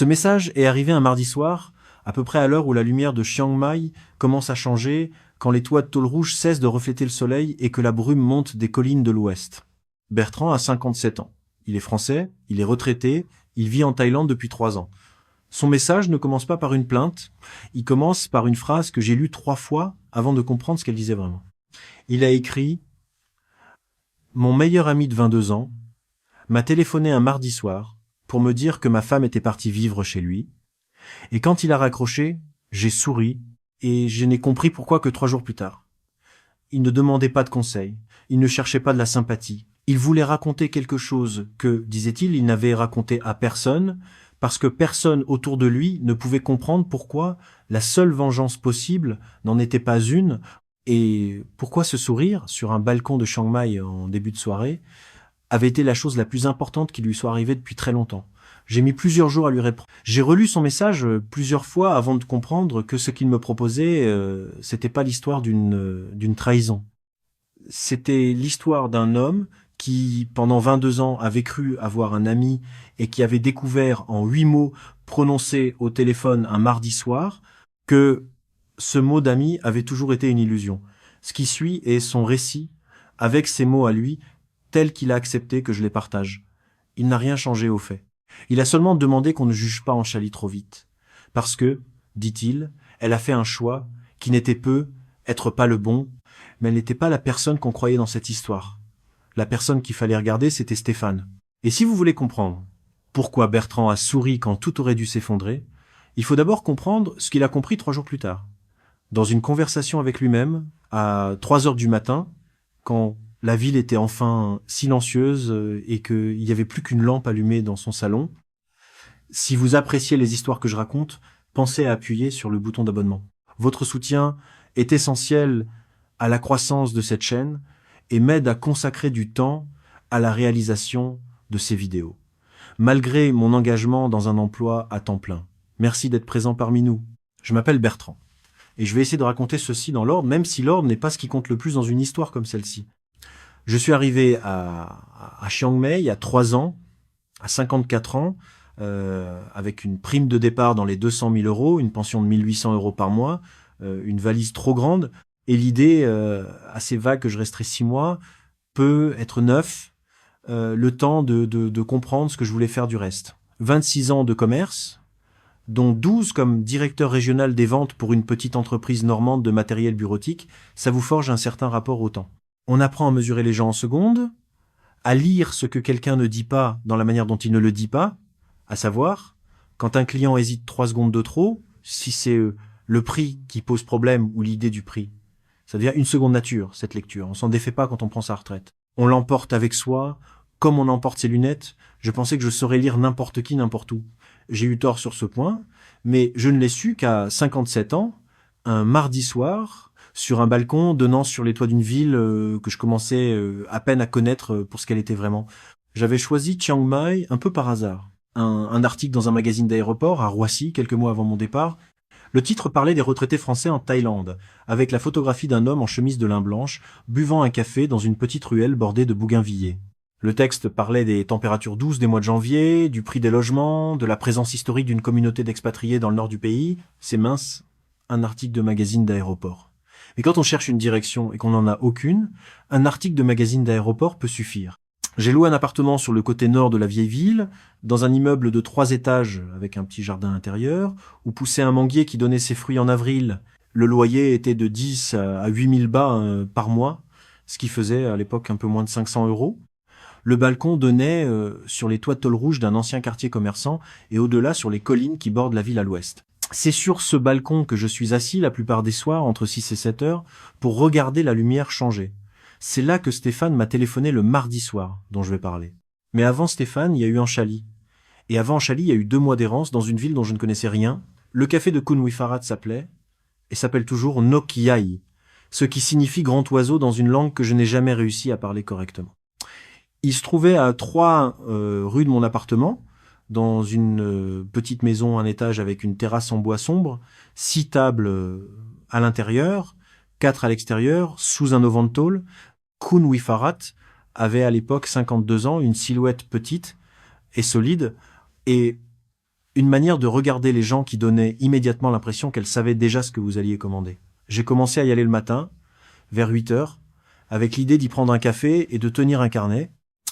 Ce message est arrivé un mardi soir, à peu près à l'heure où la lumière de Chiang Mai commence à changer, quand les toits de tôle rouge cessent de refléter le soleil et que la brume monte des collines de l'ouest. Bertrand a 57 ans. Il est français, il est retraité, il vit en Thaïlande depuis 3 ans. Son message ne commence pas par une plainte, il commence par une phrase que j'ai lue 3 fois avant de comprendre ce qu'elle disait vraiment. Il a écrit « Mon meilleur ami de 22 ans m'a téléphoné un mardi soir pour me dire que ma femme était partie vivre chez lui, et quand il a raccroché, j'ai souri, et je n'ai compris pourquoi que 3 jours plus tard. Il ne demandait pas de conseils, il ne cherchait pas de la sympathie. Il voulait raconter quelque chose que, disait-il, il n'avait raconté à personne, parce que personne autour de lui ne pouvait comprendre pourquoi la seule vengeance possible n'en était pas une, et pourquoi ce sourire, sur un balcon de Chiang Mai en début de soirée, avait été la chose la plus importante qui lui soit arrivée depuis très longtemps. J'ai mis plusieurs jours à lui répondre. J'ai relu son message plusieurs fois avant de comprendre que ce qu'il me proposait, c'était pas l'histoire d'une trahison. C'était l'histoire d'un homme qui, pendant 22 ans, avait cru avoir un ami et qui avait découvert en 8 mots prononcés au téléphone un mardi soir que ce mot d'ami avait toujours été une illusion. Ce qui suit est son récit avec ces mots à lui, tels qu'il a accepté que je les partage. Il n'a rien changé au fait. Il a seulement demandé qu'on ne juge pas Anchali trop vite. Parce que, dit-il, elle a fait un choix qui n'était être pas le bon, mais elle n'était pas la personne qu'on croyait dans cette histoire. La personne qu'il fallait regarder, c'était Stéphane. Et si vous voulez comprendre pourquoi Bertrand a souri quand tout aurait dû s'effondrer, il faut d'abord comprendre ce qu'il a compris 3 jours plus tard. Dans une conversation avec lui-même, à 3 heures du matin, quand la ville était enfin silencieuse et qu'il n'y avait plus qu'une lampe allumée dans son salon. Si vous appréciez les histoires que je raconte, pensez à appuyer sur le bouton d'abonnement. Votre soutien est essentiel à la croissance de cette chaîne et m'aide à consacrer du temps à la réalisation de ces vidéos. Malgré mon engagement dans un emploi à temps plein. Merci d'être présent parmi nous. Je m'appelle Bertrand et je vais essayer de raconter ceci dans l'ordre, même si l'ordre n'est pas ce qui compte le plus dans une histoire comme celle-ci. Je suis arrivé à Chiang Mai il y a 3 ans, à 54 ans, avec une prime de départ dans les 200 000 euros, une pension de 1 800 euros par mois, une valise trop grande, et l'idée assez vague que je resterai 6 mois peut être neuf, le temps de comprendre ce que je voulais faire du reste. 26 ans de commerce, dont 12 comme directeur régional des ventes pour une petite entreprise normande de matériel bureautique, ça vous forge un certain rapport au temps. On apprend à mesurer les gens en secondes, à lire ce que quelqu'un ne dit pas dans la manière dont il ne le dit pas, à savoir, quand un client hésite 3 secondes de trop, si c'est le prix qui pose problème ou l'idée du prix. Ça devient une seconde nature, cette lecture. On s'en défait pas quand on prend sa retraite. On l'emporte avec soi, comme on emporte ses lunettes. Je pensais que je saurais lire n'importe qui, n'importe où. J'ai eu tort sur ce point, mais je ne l'ai su qu'à 57 ans, un mardi soir, sur un balcon donnant sur les toits d'une ville que je commençais à peine à connaître pour ce qu'elle était vraiment. J'avais choisi Chiang Mai un peu par hasard. Un article dans un magazine d'aéroport à Roissy, quelques mois avant mon départ. Le titre parlait des retraités français en Thaïlande, avec la photographie d'un homme en chemise de lin blanche, buvant un café dans une petite ruelle bordée de bougainvilliers. Le texte parlait des températures douces des mois de janvier, du prix des logements, de la présence historique d'une communauté d'expatriés dans le nord du pays. C'est mince, un article de magazine d'aéroport. Mais quand on cherche une direction et qu'on n'en a aucune, un article de magazine d'aéroport peut suffire. J'ai loué un appartement sur le côté nord de la vieille ville, dans un immeuble de 3 étages avec un petit jardin intérieur, où poussait un manguier qui donnait ses fruits en avril. Le loyer était de 10 à 8 000 bahts par mois, ce qui faisait à l'époque un peu moins de 500 euros. Le balcon donnait sur les toits de tôle rouge d'un ancien quartier commerçant et au-delà sur les collines qui bordent la ville à l'ouest. C'est sur ce balcon que je suis assis la plupart des soirs, entre 6 et 7 heures, pour regarder la lumière changer. C'est là que Stéphane m'a téléphoné le mardi soir, dont je vais parler. Mais avant Stéphane, il y a eu Anchali. Et avant Anchali, il y a eu 2 mois d'errance dans une ville dont je ne connaissais rien. Le café de Khun Wifarat s'appelait, et s'appelle toujours Nok Yai, ce qui signifie grand oiseau dans une langue que je n'ai jamais réussi à parler correctement. Il se trouvait à 3 rues de mon appartement, dans une petite maison, un étage avec une terrasse en bois sombre, 6 tables à l'intérieur, 4 à l'extérieur, sous un auvent de tôle. Khun Wifarat avait à l'époque 52 ans, une silhouette petite et solide, et Une manière de regarder les gens qui donnait immédiatement l'impression qu'elle savait déjà ce que vous alliez commander. J'ai commencé à y aller le matin, vers 8 heures, avec l'idée d'y prendre un café et de tenir un carnet.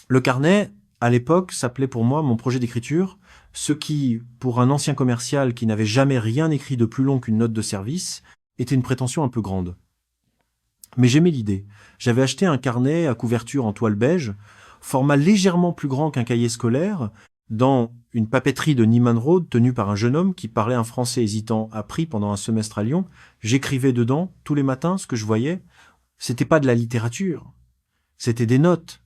Le carnet, à l'époque, s'appelait pour moi mon projet d'écriture, ce qui, pour un ancien commercial qui n'avait jamais rien écrit de plus long qu'une note de service, était une prétention un peu grande. Mais j'aimais l'idée. J'avais acheté un carnet à couverture en toile beige, format légèrement plus grand qu'un cahier scolaire, dans une papeterie de Niman Road tenue par un jeune homme qui parlait un français hésitant appris pendant un semestre à Lyon. J'écrivais dedans, tous les matins, ce que je voyais. C'était pas de la littérature. C'était des notes.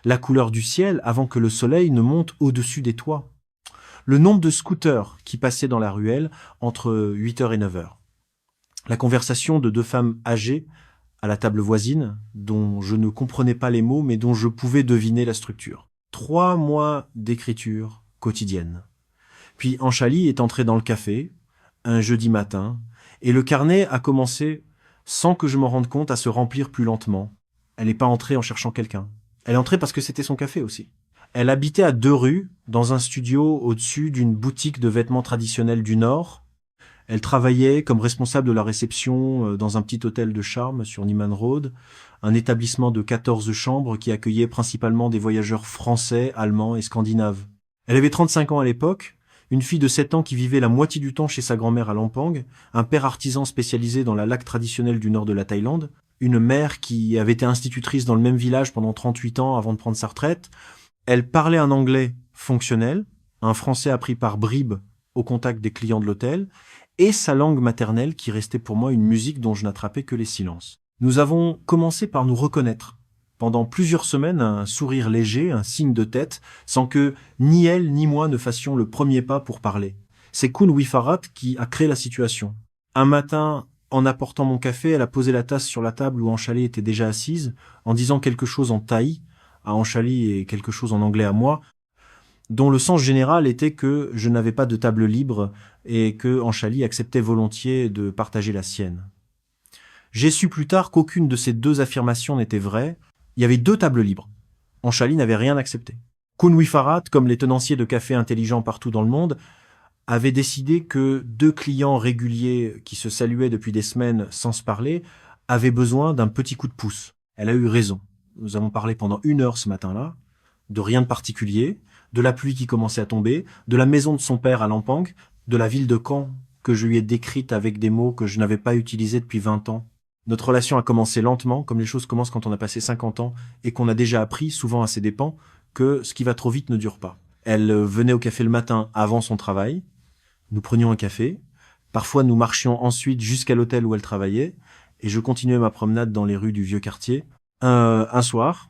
La couleur du ciel avant que le soleil ne monte au-dessus des toits. Le nombre de scooters qui passaient dans la ruelle entre 8h et 9h. La conversation de deux femmes âgées à la table voisine, dont je ne comprenais pas les mots, mais dont je pouvais deviner la structure. 3 mois d'écriture quotidienne. Puis Anchali est entrée dans le café, un jeudi matin, et le carnet a commencé, sans que je m'en rende compte, à se remplir plus lentement. Elle n'est pas entrée en cherchant quelqu'un. Elle est entrée parce que c'était son café aussi. Elle habitait à 2 rues, dans un studio au-dessus d'une boutique de vêtements traditionnels du Nord. Elle travaillait comme responsable de la réception dans un petit hôtel de charme sur Niman Road, un établissement de 14 chambres qui accueillait principalement des voyageurs français, allemands et scandinaves. Elle avait 35 ans à l'époque, une fille de 7 ans qui vivait la moitié du temps chez sa grand-mère à Lampang, un père artisan spécialisé dans la laque traditionnelle du nord de la Thaïlande, une mère qui avait été institutrice dans le même village pendant 38 ans avant de prendre sa retraite. Elle parlait un anglais fonctionnel, un français appris par bribes au contact des clients de l'hôtel, et sa langue maternelle qui restait pour moi une musique dont je n'attrapais que les silences. Nous avons commencé par nous reconnaître. Pendant plusieurs semaines, un sourire léger, un signe de tête, sans que ni elle ni moi ne fassions le premier pas pour parler. C'est Kun Wifarat qui a créé la situation. Un matin, en apportant mon café, elle a posé la tasse sur la table où Anchali était déjà assise, en disant quelque chose en thaï, à Anchali et quelque chose en anglais à moi, dont le sens général était que je n'avais pas de table libre et que Anchali acceptait volontiers de partager la sienne. J'ai su plus tard qu'aucune de ces deux affirmations n'était vraie. Il y avait 2 tables libres. Anchali n'avait rien accepté. Kun Wifarat, comme les tenanciers de cafés intelligents partout dans le monde, avait décidé que 2 clients réguliers qui se saluaient depuis des semaines sans se parler avaient besoin d'un petit coup de pouce. Elle a eu raison. Nous avons parlé pendant 1 heure ce matin-là, de rien de particulier, de la pluie qui commençait à tomber, de la maison de son père à Lampang, de la ville de Caen que je lui ai décrite avec des mots que je n'avais pas utilisés depuis 20 ans. Notre relation a commencé lentement, comme les choses commencent quand on a passé 50 ans et qu'on a déjà appris, souvent à ses dépens, que ce qui va trop vite ne dure pas. Elle venait au café le matin avant son travail, nous prenions un café, parfois nous marchions ensuite jusqu'à l'hôtel où elle travaillait, et je continuais ma promenade dans les rues du vieux quartier. Un soir,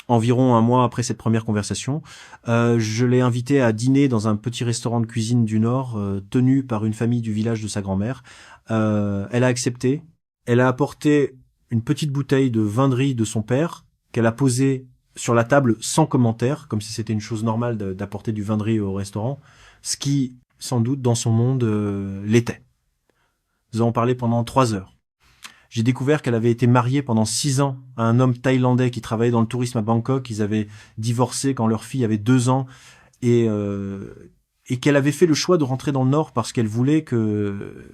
environ 1 mois après cette première conversation, je l'ai invitée à dîner dans un petit restaurant de cuisine du Nord, tenu par une famille du village de sa grand-mère. Elle a accepté. Elle a apporté une petite bouteille de vin de riz de son père, qu'elle a posée sur la table sans commentaire, comme si c'était une chose normale d'apporter du vin de riz au restaurant, ce qui, sans doute, dans son monde, l'était. Nous avons parlé pendant 3 heures. J'ai découvert qu'elle avait été mariée pendant 6 ans à un homme thaïlandais qui travaillait dans le tourisme à Bangkok. Ils avaient divorcé quand leur fille avait 2 ans et qu'elle avait fait le choix de rentrer dans le Nord parce qu'elle voulait que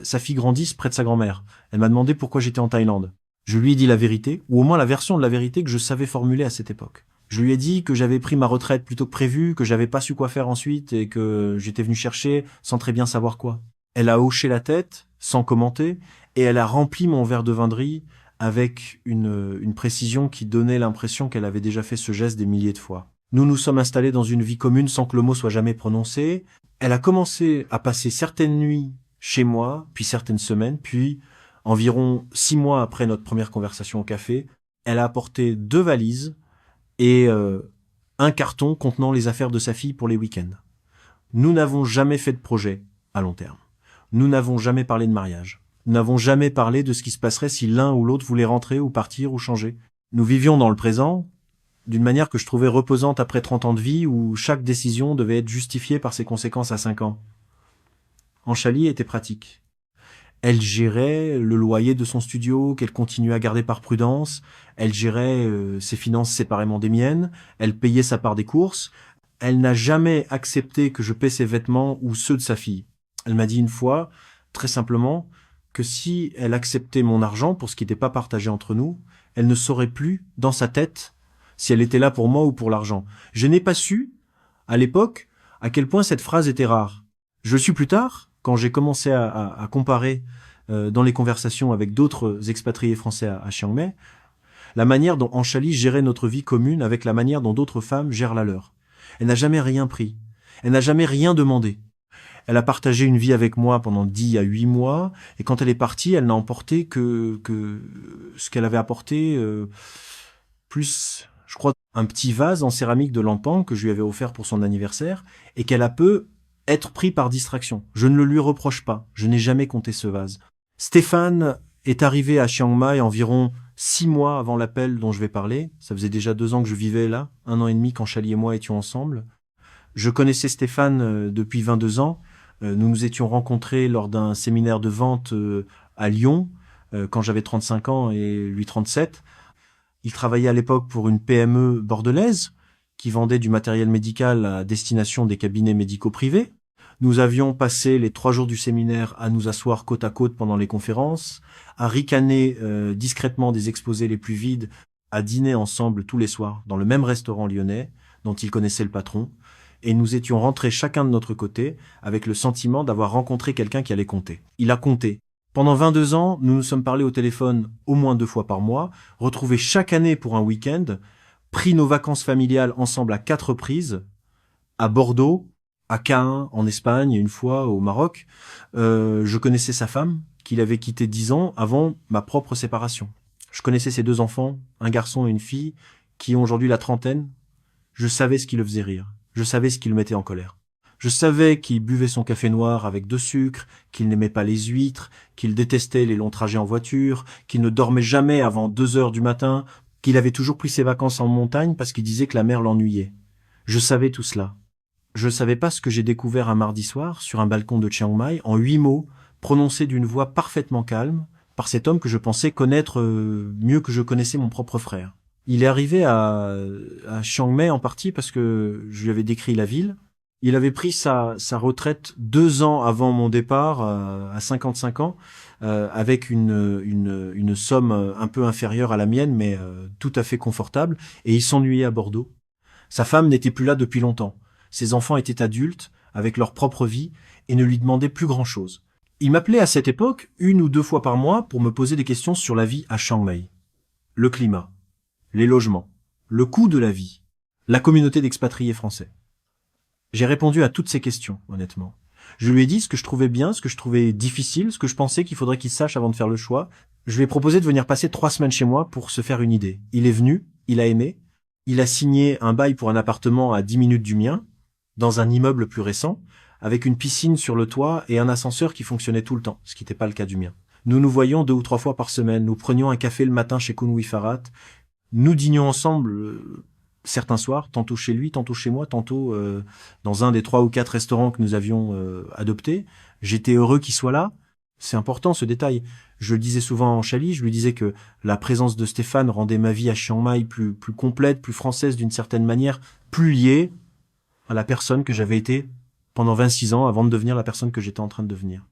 sa fille grandisse près de sa grand-mère. Elle m'a demandé pourquoi j'étais en Thaïlande. Je lui ai dit la vérité, ou au moins la version de la vérité que je savais formuler à cette époque. Je lui ai dit que j'avais pris ma retraite plus tôt que prévu, que j'avais pas su quoi faire ensuite et que j'étais venu chercher sans très bien savoir quoi. Elle a hoché la tête, sans commenter, et elle a rempli mon verre de vin de riz avec une précision qui donnait l'impression qu'elle avait déjà fait ce geste des milliers de fois. Nous nous sommes installés dans une vie commune sans que le mot soit jamais prononcé. Elle a commencé à passer certaines nuits chez moi, puis certaines semaines, puis environ 6 mois après notre première conversation au café, elle a apporté 2 valises et un carton contenant les affaires de sa fille pour les week-ends. Nous n'avons jamais fait de projet à long terme. Nous n'avons jamais parlé de mariage. Nous n'avons jamais parlé de ce qui se passerait si l'un ou l'autre voulait rentrer ou partir ou changer. Nous vivions dans le présent, d'une manière que je trouvais reposante après 30 ans de vie où chaque décision devait être justifiée par ses conséquences à 5 ans. Anchali était pratique. Elle gérait le loyer de son studio qu'elle continuait à garder par prudence, elle gérait ses finances séparément des miennes, elle payait sa part des courses, Elle n'a jamais accepté que je paie ses vêtements ou ceux de sa fille. Elle m'a dit une fois, très simplement, que si elle acceptait mon argent pour ce qui n'était pas partagé entre nous, elle ne saurait plus, dans sa tête, si elle était là pour moi ou pour l'argent. Je n'ai pas su, à l'époque, à quel point cette phrase était rare. Je le suis plus tard, quand j'ai commencé à comparer dans les conversations avec d'autres expatriés français à Chiang Mai, la manière dont Anchali gérait notre vie commune avec la manière dont d'autres femmes gèrent la leur. Elle n'a jamais rien pris. Elle n'a jamais rien demandé. Elle a partagé une vie avec moi pendant 10 à 8 mois, et quand elle est partie, elle n'a emporté que ce qu'elle avait apporté, plus, je crois, un petit vase en céramique de Lampang que je lui avais offert pour son anniversaire, et qu'elle a pu être pris par distraction. Je ne le lui reproche pas. Je n'ai jamais compté ce vase. Stéphane est arrivé à Chiang Mai environ 6 mois avant l'appel dont je vais parler. Ça faisait déjà 2 ans que je vivais là, 1 an et demi quand Chali et moi étions ensemble. Je connaissais Stéphane depuis 22 ans. Nous nous étions rencontrés lors d'un séminaire de vente à Lyon, quand j'avais 35 ans et lui 37. Il travaillait à l'époque pour une PME bordelaise qui vendait du matériel médical à destination des cabinets médicaux privés. Nous avions passé les 3 jours du séminaire à nous asseoir côte à côte pendant les conférences, à ricaner discrètement des exposés les plus vides, à dîner ensemble tous les soirs dans le même restaurant lyonnais dont il connaissait le patron, et nous étions rentrés chacun de notre côté avec le sentiment d'avoir rencontré quelqu'un qui allait compter. Il a compté. Pendant 22 ans, nous nous sommes parlé au téléphone au moins 2 fois par mois, retrouvés chaque année pour un week-end, pris nos vacances familiales ensemble à 4 reprises, à Bordeaux, à Caen, en Espagne, et une fois au Maroc. Je connaissais sa femme, qu'il avait quittée 10 ans avant ma propre séparation. Je connaissais ses 2 enfants, un garçon et une fille, qui ont aujourd'hui la trentaine. Je savais ce qui le faisait rire. Je savais ce qui le mettait en colère. Je savais qu'il buvait son café noir avec 2 sucres, qu'il n'aimait pas les huîtres, qu'il détestait les longs trajets en voiture, qu'il ne dormait jamais avant 2 heures du matin, qu'il avait toujours pris ses vacances en montagne parce qu'il disait que la mer l'ennuyait. Je savais tout cela. Je savais pas ce que j'ai découvert un mardi soir sur un balcon de Chiang Mai en 8 mots, prononcés d'une voix parfaitement calme, par cet homme que je pensais connaître mieux que je connaissais mon propre frère. Il est arrivé à Chiang Mai en partie parce que je lui avais décrit la ville. Il avait pris sa retraite 2 ans avant mon départ, à 55 ans, avec une somme un peu inférieure à la mienne, mais tout à fait confortable, et il s'ennuyait à Bordeaux. Sa femme n'était plus là depuis longtemps. Ses enfants étaient adultes, avec leur propre vie, et ne lui demandaient plus grand-chose. Il m'appelait à cette époque 1 ou 2 fois par mois pour me poser des questions sur la vie à Chiang Mai. Le climat, les logements, le coût de la vie, la communauté d'expatriés français. J'ai répondu à toutes ces questions, honnêtement. Je lui ai dit ce que je trouvais bien, ce que je trouvais difficile, ce que je pensais qu'il faudrait qu'il sache avant de faire le choix. Je lui ai proposé de venir passer 3 semaines chez moi pour se faire une idée. Il est venu, il a aimé, il a signé un bail pour un appartement à 10 minutes du mien, dans un immeuble plus récent, avec une piscine sur le toit et un ascenseur qui fonctionnait tout le temps, ce qui n'était pas le cas du mien. Nous nous voyions 2 ou 3 fois par semaine, nous prenions un café le matin chez Kunwi Pharat, nous dînions ensemble certains soirs, tantôt chez lui, tantôt chez moi, tantôt dans un des 3 ou 4 restaurants que nous avions adoptés. J'étais heureux qu'il soit là. C'est important ce détail. Je le disais souvent à Chali, je lui disais que la présence de Stéphane rendait ma vie à Chiang Mai plus complète, plus française d'une certaine manière, plus liée à la personne que j'avais été pendant 26 ans avant de devenir la personne que j'étais en train de devenir.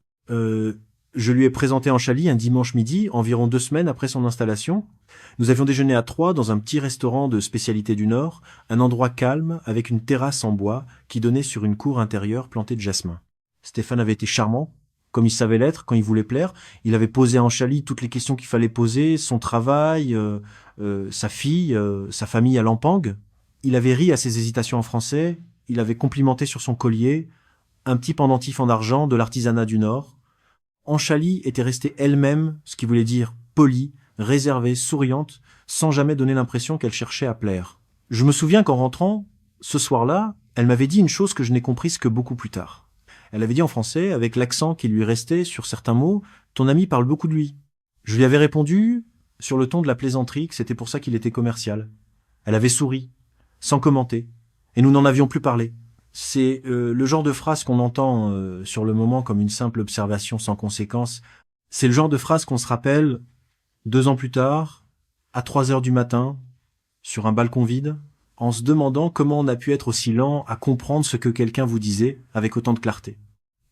Je lui ai présenté Anchali un dimanche midi, environ 2 semaines après son installation. Nous avions déjeuné à 3 dans un petit restaurant de spécialité du Nord, un endroit calme avec une terrasse en bois qui donnait sur une cour intérieure plantée de jasmin. Stéphane avait été charmant, comme il savait l'être quand il voulait plaire. Il avait posé à Anchali toutes les questions qu'il fallait poser, son travail, sa fille, sa famille à Lampang. Il avait ri à ses hésitations en français, il avait complimenté sur son collier, un petit pendentif en argent de l'artisanat du Nord. Anchali était restée elle-même, ce qui voulait dire polie, réservée, souriante, sans jamais donner l'impression qu'elle cherchait à plaire. Je me souviens qu'en rentrant, ce soir-là, elle m'avait dit une chose que je n'ai comprise que beaucoup plus tard. Elle avait dit en français, avec l'accent qui lui restait sur certains mots, « Ton ami parle beaucoup de lui ». Je lui avais répondu, sur le ton de la plaisanterie, que c'était pour ça qu'il était commercial. Elle avait souri, sans commenter, et nous n'en avions plus parlé. C'est le genre de phrase qu'on entend sur le moment comme une simple observation sans conséquence. C'est le genre de phrase qu'on se rappelle 2 ans plus tard, à 3 heures du matin, sur un balcon vide, en se demandant comment on a pu être aussi lent à comprendre ce que quelqu'un vous disait avec autant de clarté.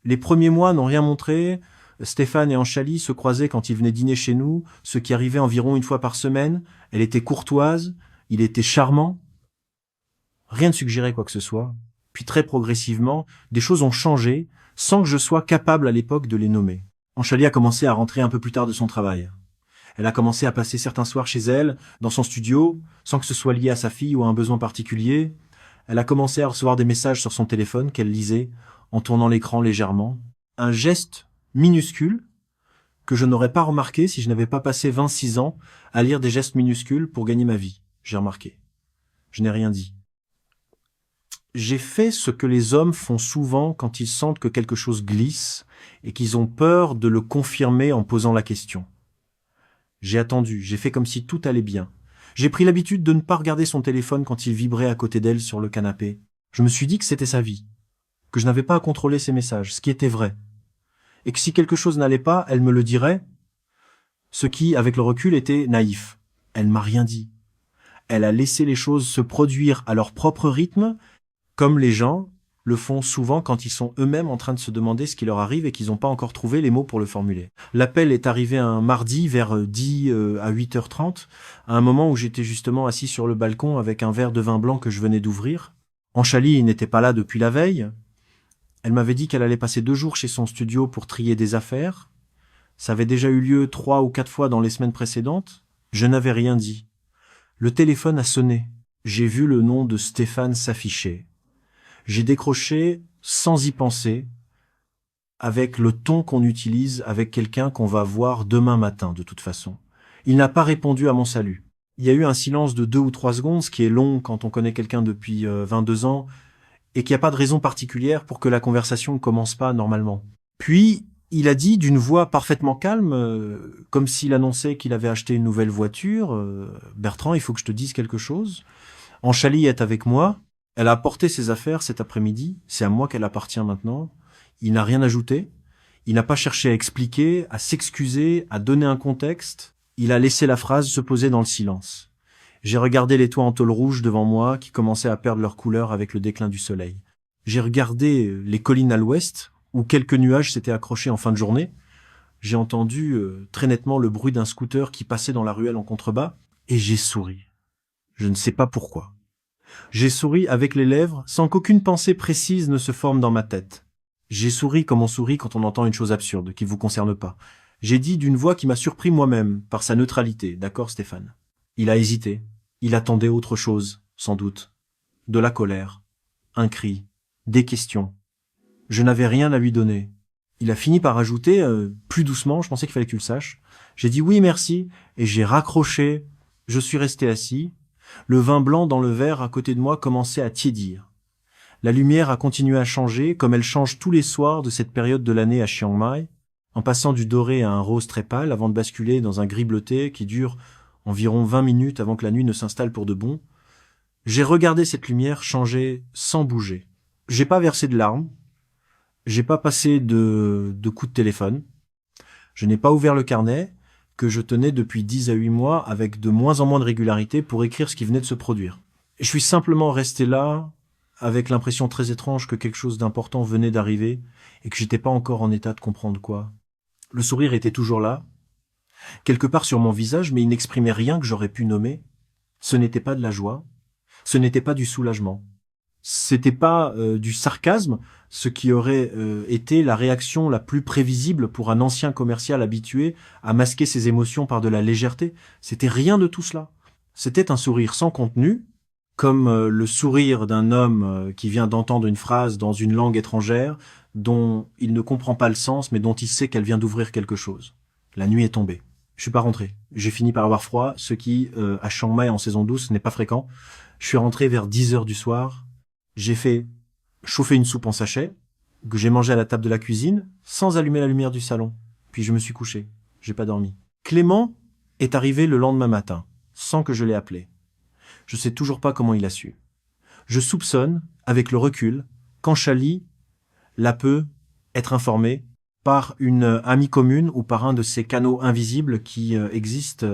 Les premiers mois n'ont rien montré. Stéphane et Anchali se croisaient quand ils venaient dîner chez nous, ce qui arrivait environ une fois par semaine. Elle était courtoise, il était charmant. Rien ne suggérait quoi que ce soit. Puis très progressivement, des choses ont changé sans que je sois capable à l'époque de les nommer. Anchali a commencé à rentrer un peu plus tard de son travail. Elle a commencé à passer certains soirs chez elle, dans son studio, sans que ce soit lié à sa fille ou à un besoin particulier. Elle a commencé à recevoir des messages sur son téléphone qu'elle lisait en tournant l'écran légèrement. Un geste minuscule que je n'aurais pas remarqué si je n'avais pas passé 26 ans à lire des gestes minuscules pour gagner ma vie. J'ai remarqué. Je n'ai rien dit. J'ai fait ce que les hommes font souvent quand ils sentent que quelque chose glisse et qu'ils ont peur de le confirmer en posant la question. J'ai attendu, j'ai fait comme si tout allait bien. J'ai pris l'habitude de ne pas regarder son téléphone quand il vibrait à côté d'elle sur le canapé. Je me suis dit que c'était sa vie, que je n'avais pas à contrôler ses messages, ce qui était vrai. Et que si quelque chose n'allait pas, elle me le dirait, ce qui, avec le recul, était naïf. Elle m'a rien dit. Elle a laissé les choses se produire à leur propre rythme, comme les gens le font souvent quand ils sont eux-mêmes en train de se demander ce qui leur arrive et qu'ils n'ont pas encore trouvé les mots pour le formuler. L'appel est arrivé un mardi vers 10 à 8h30, à un moment où j'étais justement assis sur le balcon avec un verre de vin blanc que je venais d'ouvrir. Anchali n'était pas là depuis la veille. Elle m'avait dit qu'elle allait passer 2 jours chez son studio pour trier des affaires. Ça avait déjà eu lieu 3 ou 4 fois dans les semaines précédentes. Je n'avais rien dit. Le téléphone a sonné. J'ai vu le nom de Stéphane s'afficher. J'ai décroché sans y penser, avec le ton qu'on utilise avec quelqu'un qu'on va voir demain matin de toute façon. Il n'a pas répondu à mon salut. Il y a eu un silence de 2 ou 3 secondes, ce qui est long quand on connaît quelqu'un depuis 22 ans, et qu'il n'y a pas de raison particulière pour que la conversation ne commence pas normalement. Puis, il a dit d'une voix parfaitement calme, comme s'il annonçait qu'il avait acheté une nouvelle voiture, « Bertrand, il faut que je te dise quelque chose. Anchali est avec moi. Elle a apporté ses affaires cet après-midi. C'est à moi qu'elle appartient maintenant. » Il n'a rien ajouté. Il n'a pas cherché à expliquer, à s'excuser, à donner un contexte. Il a laissé la phrase se poser dans le silence. J'ai regardé les toits en tôle rouge devant moi qui commençaient à perdre leur couleur avec le déclin du soleil. J'ai regardé les collines à l'ouest où quelques nuages s'étaient accrochés en fin de journée. J'ai entendu très nettement le bruit d'un scooter qui passait dans la ruelle en contrebas et j'ai souri. Je ne sais pas pourquoi. J'ai souri avec les lèvres sans qu'aucune pensée précise ne se forme dans ma tête. J'ai souri comme on sourit quand on entend une chose absurde qui ne vous concerne pas. J'ai dit d'une voix qui m'a surpris moi-même par sa neutralité. D'accord, Stéphane? Il a hésité. Il attendait autre chose, sans doute. De la colère, un cri, des questions. Je n'avais rien à lui donner. Il a fini par ajouter, plus doucement, je pensais qu'il fallait que tu le saches. J'ai dit oui, merci, et j'ai raccroché. Je suis resté assis. Le vin blanc dans le verre à côté de moi commençait à tiédir. La lumière a continué à changer, comme elle change tous les soirs de cette période de l'année à Chiang Mai, en passant du doré à un rose très pâle avant de basculer dans un gris bleuté qui dure environ 20 minutes avant que la nuit ne s'installe pour de bon. J'ai regardé cette lumière changer sans bouger. J'ai pas versé de larmes. J'ai pas passé de coups de téléphone. Je n'ai pas ouvert le carnet que je tenais depuis 10 à 8 mois avec de moins en moins de régularité pour écrire ce qui venait de se produire. Je suis simplement resté là avec l'impression très étrange que quelque chose d'important venait d'arriver et que j'étais pas encore en état de comprendre quoi. Le sourire était toujours là, quelque part sur mon visage, mais il n'exprimait rien que j'aurais pu nommer. Ce n'était pas de la joie, ce n'était pas du soulagement. C'était pas du sarcasme, ce qui aurait été la réaction la plus prévisible pour un ancien commercial habitué à masquer ses émotions par de la légèreté. C'était rien de tout cela. C'était un sourire sans contenu, comme le sourire d'un homme qui vient d'entendre une phrase dans une langue étrangère dont il ne comprend pas le sens, mais dont il sait qu'elle vient d'ouvrir quelque chose. La nuit est tombée. Je suis pas rentré. J'ai fini par avoir froid, ce qui, à Chiang Mai en saison douce, n'est pas fréquent. Je suis rentré vers 10h du soir. J'ai fait chauffer une soupe en sachet, que j'ai mangée à la table de la cuisine, sans allumer la lumière du salon. Puis je me suis couché. J'ai pas dormi. Clément est arrivé le lendemain matin, sans que je l'ai appelé. Je sais toujours pas comment il a su. Je soupçonne, avec le recul, qu'Anchali la peut être informée par une amie commune ou par un de ces canaux invisibles qui existent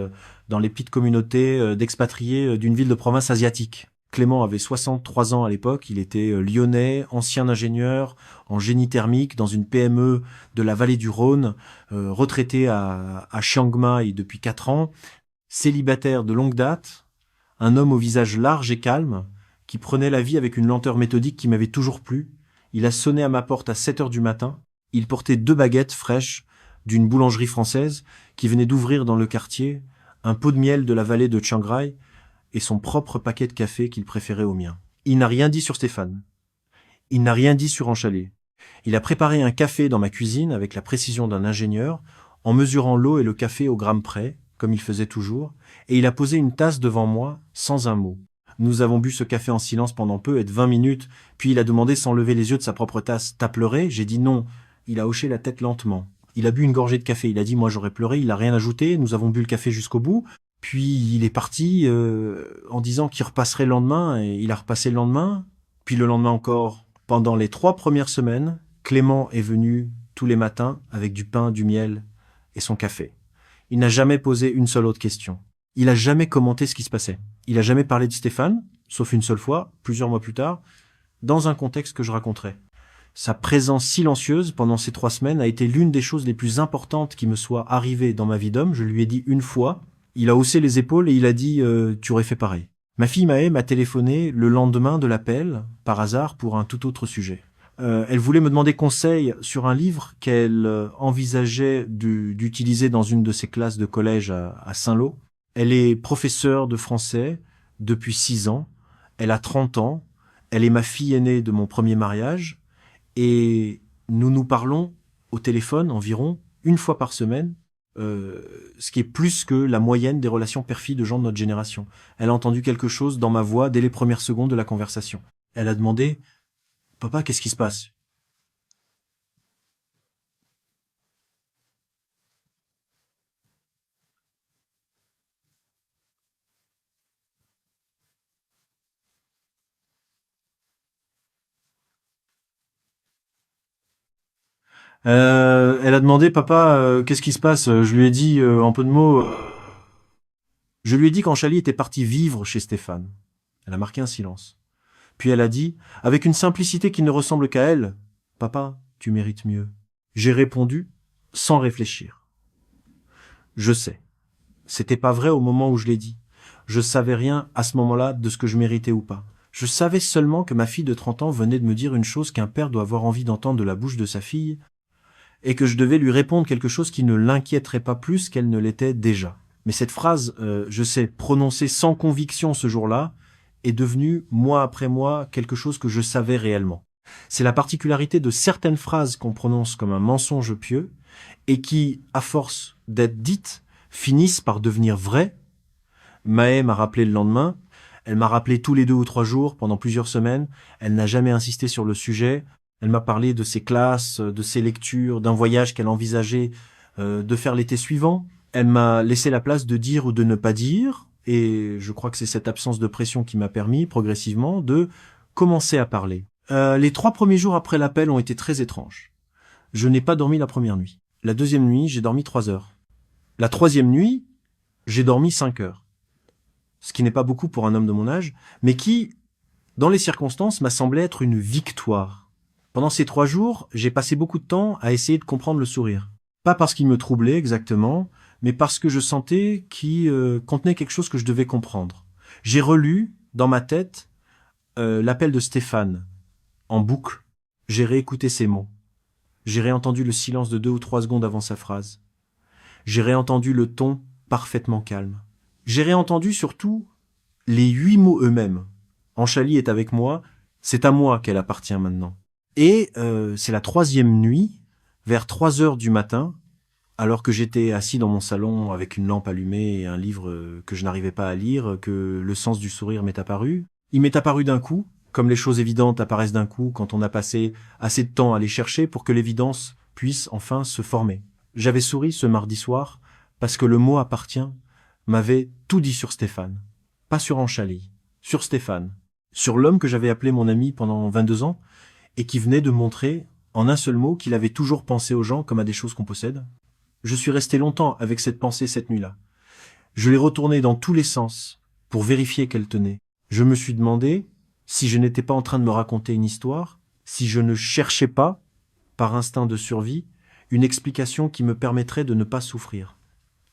dans les petites communautés d'expatriés d'une ville de province asiatique. Clément avait 63 ans à l'époque, il était lyonnais, ancien ingénieur en génie thermique dans une PME de la vallée du Rhône, retraité à Chiang Mai depuis 4 ans, célibataire de longue date, un homme au visage large et calme, qui prenait la vie avec une lenteur méthodique qui m'avait toujours plu. Il a sonné à ma porte à 7 heures du matin, il portait 2 baguettes fraîches d'une boulangerie française qui venait d'ouvrir dans le quartier, un pot de miel de la vallée de Chiang Rai, et son propre paquet de café qu'il préférait au mien. Il n'a rien dit sur Stéphane. Il n'a rien dit sur Enchalet. Il a préparé un café dans ma cuisine avec la précision d'un ingénieur, en mesurant l'eau et le café au gramme près, comme il faisait toujours, et il a posé une tasse devant moi, sans un mot. Nous avons bu ce café en silence pendant peu et de 20 minutes, puis il a demandé sans lever les yeux de sa propre tasse « T'as pleuré ?» J'ai dit non. Il a hoché la tête lentement. Il a bu une gorgée de café. Il a dit « Moi j'aurais pleuré », il n'a rien ajouté. Nous avons bu le café jusqu'au bout. Puis il est parti en disant qu'il repasserait le lendemain, et il a repassé le lendemain. Puis le lendemain encore. Pendant les 3 premières semaines, Clément est venu tous les matins avec du pain, du miel et son café. Il n'a jamais posé une seule autre question. Il n'a jamais commenté ce qui se passait. Il n'a jamais parlé de Stéphane, sauf une seule fois, plusieurs mois plus tard, dans un contexte que je raconterai. Sa présence silencieuse pendant ces 3 semaines a été l'une des choses les plus importantes qui me soient arrivées dans ma vie d'homme. Je lui ai dit une fois. Il a haussé les épaules et il a dit « Tu aurais fait pareil ». Ma fille Maë m'a téléphoné le lendemain de l'appel, par hasard, pour un tout autre sujet. Elle voulait me demander conseil sur un livre qu'elle envisageait d'utiliser dans une de ses classes de collège à Saint-Lô. Elle est professeure de français depuis 6 ans. Elle a 30 ans. Elle est ma fille aînée de mon premier mariage. Et nous nous parlons au téléphone environ une fois par semaine. Ce qui est plus que la moyenne des relations père-fille de gens de notre génération. Elle a entendu quelque chose dans ma voix dès les premières secondes de la conversation. Elle a demandé « Papa, qu'est-ce qui se passe ?» Elle a demandé « Papa, qu'est-ce qui se passe ?» Je lui ai dit en peu de mots... Je lui ai dit qu'Enchalie était parti vivre chez Stéphane. Elle a marqué un silence. Puis elle a dit, avec une simplicité qui ne ressemble qu'à elle, « Papa, tu mérites mieux. » J'ai répondu, sans réfléchir. Je sais. C'était pas vrai au moment où je l'ai dit. Je savais rien à ce moment-là de ce que je méritais ou pas. Je savais seulement que ma fille de 30 ans venait de me dire une chose qu'un père doit avoir envie d'entendre de la bouche de sa fille, et que je devais lui répondre quelque chose qui ne l'inquiéterait pas plus qu'elle ne l'était déjà. Mais cette phrase, je sais, prononcée sans conviction ce jour-là, est devenue, mois après mois, quelque chose que je savais réellement. C'est la particularité de certaines phrases qu'on prononce comme un mensonge pieux, et qui, à force d'être dites, finissent par devenir vraies. Maë m'a rappelé le lendemain, elle m'a rappelé tous les 2 ou 3 jours, pendant plusieurs semaines, elle n'a jamais insisté sur le sujet, elle m'a parlé de ses classes, de ses lectures, d'un voyage qu'elle envisageait de faire l'été suivant. Elle m'a laissé la place de dire ou de ne pas dire, et je crois que c'est cette absence de pression qui m'a permis, progressivement, de commencer à parler. Les 3 premiers jours après l'appel ont été très étranges. Je n'ai pas dormi la première nuit. La deuxième nuit, j'ai dormi 3 heures. La troisième nuit, j'ai dormi 5 heures. Ce qui n'est pas beaucoup pour un homme de mon âge, mais qui, dans les circonstances, m'a semblé être une victoire. Pendant ces 3 jours, j'ai passé beaucoup de temps à essayer de comprendre le sourire. Pas parce qu'il me troublait exactement, mais parce que je sentais qu'il contenait quelque chose que je devais comprendre. J'ai relu, dans ma tête, l'appel de Stéphane, en boucle. J'ai réécouté ses mots. J'ai réentendu le silence de 2 ou 3 secondes avant sa phrase. J'ai réentendu le ton parfaitement calme. J'ai réentendu surtout les 8 mots eux-mêmes. Enchalie est avec moi, c'est à moi qu'elle appartient maintenant. Et c'est la 3e nuit, vers 3 heures du matin, alors que j'étais assis dans mon salon avec une lampe allumée et un livre que je n'arrivais pas à lire, que le sens du sourire m'est apparu. Il m'est apparu d'un coup, comme les choses évidentes apparaissent d'un coup quand on a passé assez de temps à les chercher pour que l'évidence puisse enfin se former. J'avais souri ce mardi soir parce que le mot appartient m'avait tout dit sur Stéphane. Pas sur Enchalie, sur Stéphane. Sur l'homme que j'avais appelé mon ami pendant 22 ans et qui venait de montrer, en un seul mot, qu'il avait toujours pensé aux gens comme à des choses qu'on possède. Je suis resté longtemps avec cette pensée cette nuit-là. Je l'ai retournée dans tous les sens pour vérifier qu'elle tenait. Je me suis demandé si je n'étais pas en train de me raconter une histoire, si je ne cherchais pas, par instinct de survie, une explication qui me permettrait de ne pas souffrir.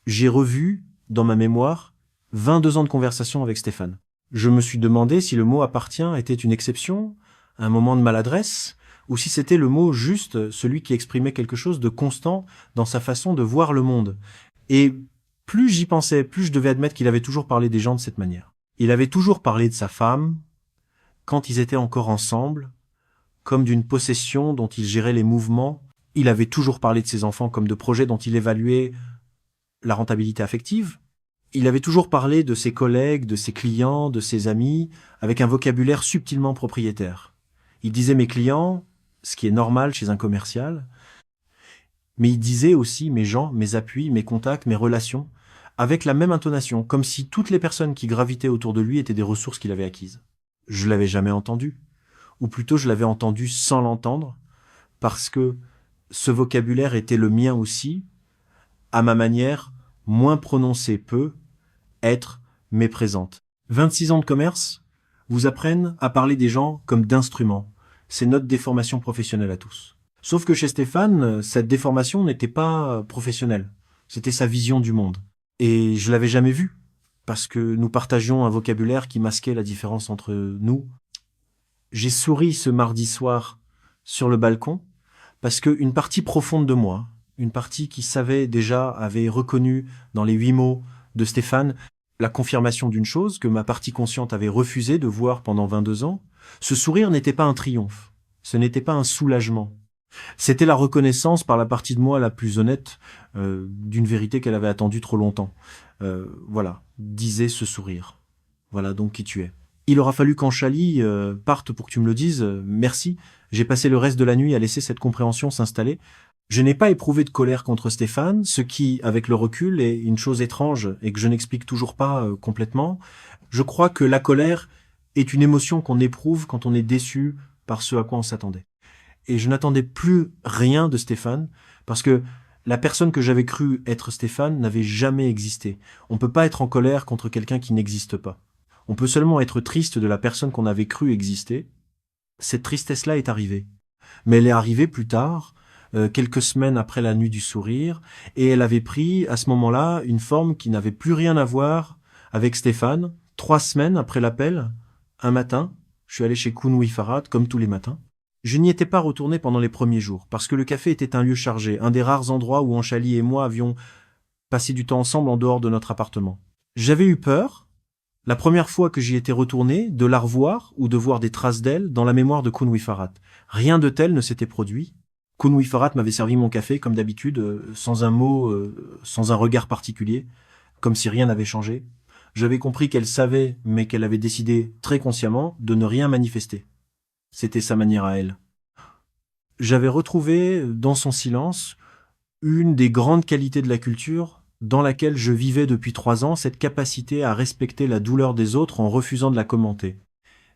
J'ai revu, dans ma mémoire, 22 ans de conversation avec Stéphane. Je me suis demandé si le mot appartient était une exception, un moment de maladresse, ou si c'était le mot juste, celui qui exprimait quelque chose de constant dans sa façon de voir le monde. Et plus j'y pensais, plus je devais admettre qu'il avait toujours parlé des gens de cette manière. Il avait toujours parlé de sa femme, quand ils étaient encore ensemble, comme d'une possession dont il gérait les mouvements. Il avait toujours parlé de ses enfants comme de projets dont il évaluait la rentabilité affective. Il avait toujours parlé de ses collègues, de ses clients, de ses amis, avec un vocabulaire subtilement propriétaire. Il disait mes clients, ce qui est normal chez un commercial, mais il disait aussi mes gens, mes appuis, mes contacts, mes relations, avec la même intonation, comme si toutes les personnes qui gravitaient autour de lui étaient des ressources qu'il avait acquises. Je l'avais jamais entendu, ou plutôt je l'avais entendu sans l'entendre, parce que ce vocabulaire était le mien aussi, à ma manière, moins prononcé peu, être, méprisante. 26 ans de commerce vous apprennent à parler des gens comme d'instruments. C'est notre déformation professionnelle à tous. Sauf que chez Stéphane, cette déformation n'était pas professionnelle. C'était sa vision du monde. Et je l'avais jamais vu, parce que nous partagions un vocabulaire qui masquait la différence entre nous. J'ai souri ce mardi soir sur le balcon, parce qu'une partie profonde de moi, une partie qui savait déjà, avait reconnu dans les 8 mots de Stéphane la confirmation d'une chose que ma partie consciente avait refusé de voir pendant 22 ans, ce sourire n'était pas un triomphe, ce n'était pas un soulagement. C'était la reconnaissance par la partie de moi la plus honnête d'une vérité qu'elle avait attendue trop longtemps. Voilà, disait ce sourire. Voilà donc qui tu es. Il aura fallu qu'Anchali parte pour que tu me le dises. Merci. J'ai passé le reste de la nuit à laisser cette compréhension s'installer. Je n'ai pas éprouvé de colère contre Stéphane, ce qui, avec le recul, est une chose étrange et que je n'explique toujours pas complètement. Je crois que la colère est une émotion qu'on éprouve quand on est déçu par ce à quoi on s'attendait. Et je n'attendais plus rien de Stéphane, parce que la personne que j'avais cru être Stéphane n'avait jamais existé. On peut pas être en colère contre quelqu'un qui n'existe pas. On peut seulement être triste de la personne qu'on avait cru exister. Cette tristesse-là est arrivée. Mais elle est arrivée plus tard, quelques semaines après la nuit du sourire, et elle avait pris, à ce moment-là, une forme qui n'avait plus rien à voir avec Stéphane. 3 semaines après l'appel, un matin, je suis allé chez Kounoui Farhat, comme tous les matins. Je n'y étais pas retourné pendant les premiers jours, parce que le café était un lieu chargé, un des rares endroits où Anchali et moi avions passé du temps ensemble en dehors de notre appartement. J'avais eu peur, la première fois que j'y étais retourné, de la revoir ou de voir des traces d'elle dans la mémoire de Kounoui Farhat. Rien de tel ne s'était produit. Kounoui Farhat m'avait servi mon café, comme d'habitude, sans un mot, sans un regard particulier, comme si rien n'avait changé. J'avais compris qu'elle savait, mais qu'elle avait décidé, très consciemment, de ne rien manifester. C'était sa manière à elle. J'avais retrouvé, dans son silence, une des grandes qualités de la culture, dans laquelle je vivais depuis 3 ans, cette capacité à respecter la douleur des autres en refusant de la commenter.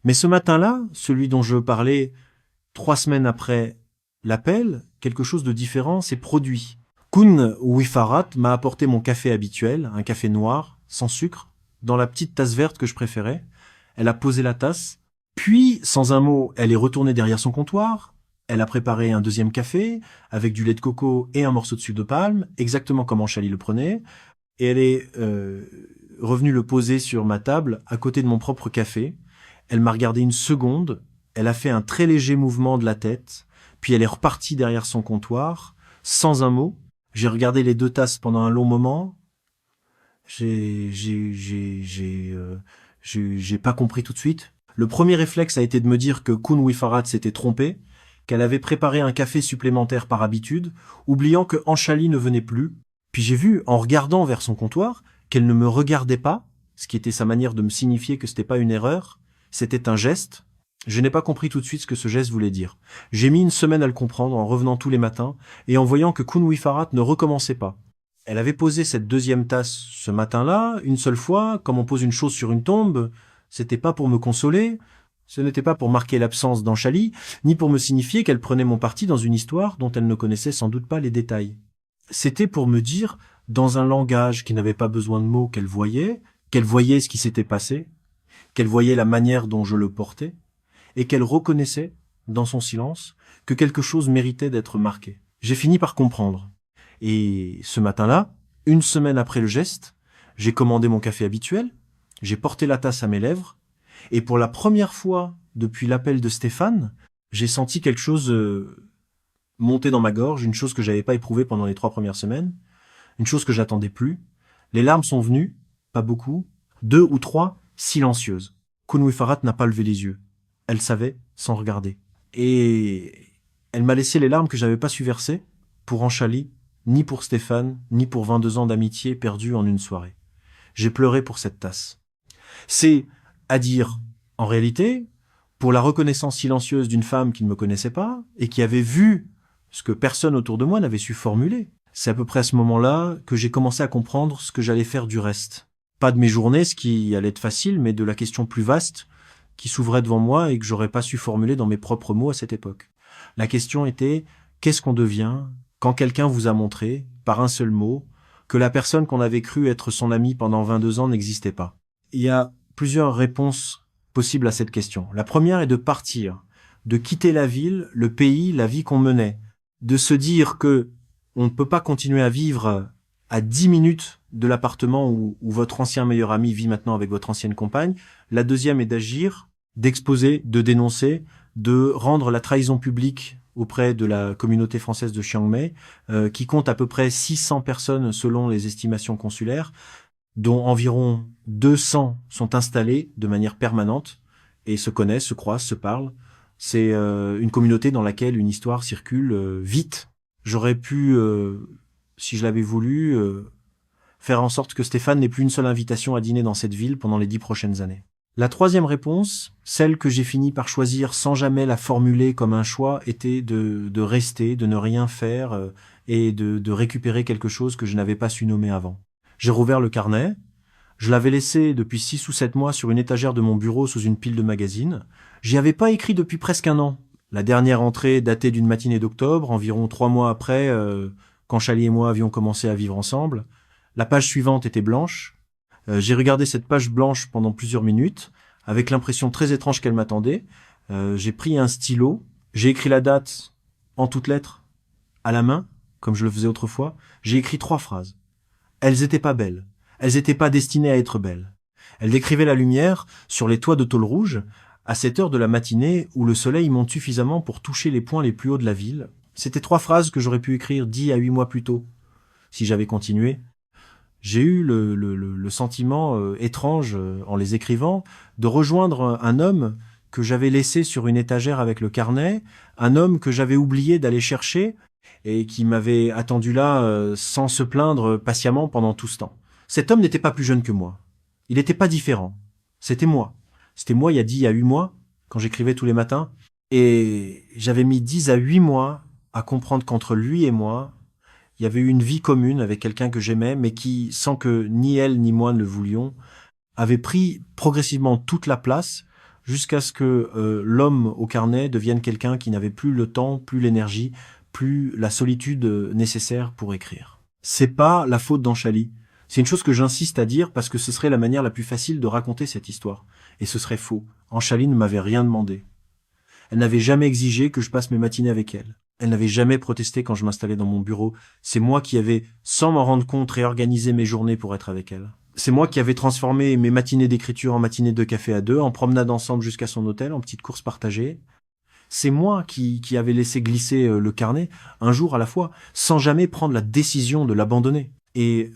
Mais ce matin-là, celui dont je parlais 3 semaines après l'appel, quelque chose de différent s'est produit. Kounoui Farhat m'a apporté mon café habituel, un café noir, sans sucre, dans la petite tasse verte que je préférais. Elle a posé la tasse, puis, sans un mot, elle est retournée derrière son comptoir. Elle a préparé un deuxième café, avec du lait de coco et un morceau de sucre de palme, exactement comme Anchali le prenait. Et elle est revenue le poser sur ma table, à côté de mon propre café. Elle m'a regardé une seconde, elle a fait un très léger mouvement de la tête, puis elle est repartie derrière son comptoir, sans un mot. J'ai regardé les 2 tasses pendant un long moment. J'ai pas compris tout de suite. Le premier réflexe a été de me dire que Kounoui Farhat s'était trompée, qu'elle avait préparé un café supplémentaire par habitude, oubliant que Anchali ne venait plus. Puis j'ai vu, en regardant vers son comptoir, qu'elle ne me regardait pas, ce qui était sa manière de me signifier que c'était pas une erreur, c'était un geste. Je n'ai pas compris tout de suite ce que ce geste voulait dire. J'ai mis une semaine à le comprendre en revenant tous les matins et en voyant que Kounoui Farhat ne recommençait pas. Elle avait posé cette deuxième tasse ce matin-là, une seule fois, comme on pose une chose sur une tombe. C'était pas pour me consoler, ce n'était pas pour marquer l'absence d'Anchali, ni pour me signifier qu'elle prenait mon parti dans une histoire dont elle ne connaissait sans doute pas les détails. C'était pour me dire, dans un langage qui n'avait pas besoin de mots, qu'elle voyait ce qui s'était passé, qu'elle voyait la manière dont je le portais, et qu'elle reconnaissait, dans son silence, que quelque chose méritait d'être marqué. J'ai fini par comprendre. Et ce matin-là, une semaine après le geste, j'ai commandé mon café habituel, j'ai porté la tasse à mes lèvres, et pour la première fois depuis l'appel de Stéphane, j'ai senti quelque chose monter dans ma gorge, une chose que j'avais pas éprouvée pendant les 3 premières semaines, une chose que j'attendais plus. Les larmes sont venues, pas beaucoup, 2 ou 3, silencieuses. Kounoui Farhat n'a pas levé les yeux. Elle savait, sans regarder. Et elle m'a laissé les larmes que j'avais pas su verser pour Anchali, ni pour Stéphane, ni pour 22 ans d'amitié perdus en une soirée. J'ai pleuré pour cette tasse. C'est, à dire, en réalité, pour la reconnaissance silencieuse d'une femme qui ne me connaissait pas et qui avait vu ce que personne autour de moi n'avait su formuler. C'est à peu près à ce moment-là que j'ai commencé à comprendre ce que j'allais faire du reste. Pas de mes journées, ce qui allait être facile, mais de la question plus vaste qui s'ouvrait devant moi et que j'aurais pas su formuler dans mes propres mots à cette époque. La question était, qu'est-ce qu'on devient quand quelqu'un vous a montré, par un seul mot, que la personne qu'on avait cru être son ami pendant 22 ans n'existait pas? Il y a plusieurs réponses possibles à cette question. La première est de partir, de quitter la ville, le pays, la vie qu'on menait, de se dire que on ne peut pas continuer à vivre à 10 minutes de l'appartement où votre ancien meilleur ami vit maintenant avec votre ancienne compagne. La deuxième est d'agir, d'exposer, de dénoncer, de rendre la trahison publique auprès de la communauté française de Chiang Mai, qui compte à peu près 600 personnes selon les estimations consulaires, dont environ 200 sont installés de manière permanente et se connaissent, se croisent, se parlent. C'est une communauté dans laquelle une histoire circule vite. J'aurais pu, si je l'avais voulu, faire en sorte que Stéphane n'ait plus une seule invitation à dîner dans cette ville pendant les 10 prochaines années. La troisième réponse, celle que j'ai fini par choisir sans jamais la formuler comme un choix, était de rester, de ne rien faire et de récupérer quelque chose que je n'avais pas su nommer avant. J'ai rouvert le carnet. Je l'avais laissé depuis 6 ou 7 mois sur une étagère de mon bureau sous une pile de magazines. J'y avais pas écrit depuis presque un an. La dernière entrée datait d'une matinée d'octobre, environ 3 mois après, quand Chali et moi avions commencé à vivre ensemble. La page suivante était blanche. J'ai regardé cette page blanche pendant plusieurs minutes, avec l'impression très étrange qu'elle m'attendait. J'ai pris un stylo, j'ai écrit la date en toutes lettres, à la main, comme je le faisais autrefois. J'ai écrit 3 phrases. Elles étaient pas belles. Elles étaient pas destinées à être belles. Elles décrivaient la lumière sur les toits de tôle rouge, à cette heure de la matinée où le soleil monte suffisamment pour toucher les points les plus hauts de la ville. C'était 3 phrases que j'aurais pu écrire 10 à 8 mois plus tôt, si j'avais continué. J'ai eu le sentiment étrange, en les écrivant, de rejoindre un homme que j'avais laissé sur une étagère avec le carnet, un homme que j'avais oublié d'aller chercher et qui m'avait attendu là sans se plaindre patiemment pendant tout ce temps. Cet homme n'était pas plus jeune que moi. Il n'était pas différent. C'était moi. C'était moi il y a 10 à 8 mois, quand j'écrivais tous les matins. Et j'avais mis 10 à 8 mois à comprendre qu'entre lui et moi, il y avait eu une vie commune avec quelqu'un que j'aimais, mais qui, sans que ni elle ni moi ne le voulions, avait pris progressivement toute la place jusqu'à ce que l'homme au carnet devienne quelqu'un qui n'avait plus le temps, plus l'énergie, plus la solitude nécessaire pour écrire. C'est pas la faute d'Anchali. C'est une chose que j'insiste à dire parce que ce serait la manière la plus facile de raconter cette histoire. Et ce serait faux. Anchali ne m'avait rien demandé. Elle n'avait jamais exigé que je passe mes matinées avec elle. Elle n'avait jamais protesté quand je m'installais dans mon bureau. C'est moi qui avais, sans m'en rendre compte, réorganisé mes journées pour être avec elle. C'est moi qui avais transformé mes matinées d'écriture en matinées de café à 2, en promenade ensemble jusqu'à son hôtel, en petites courses partagées. C'est moi qui avais laissé glisser le carnet, un jour à la fois, sans jamais prendre la décision de l'abandonner. Et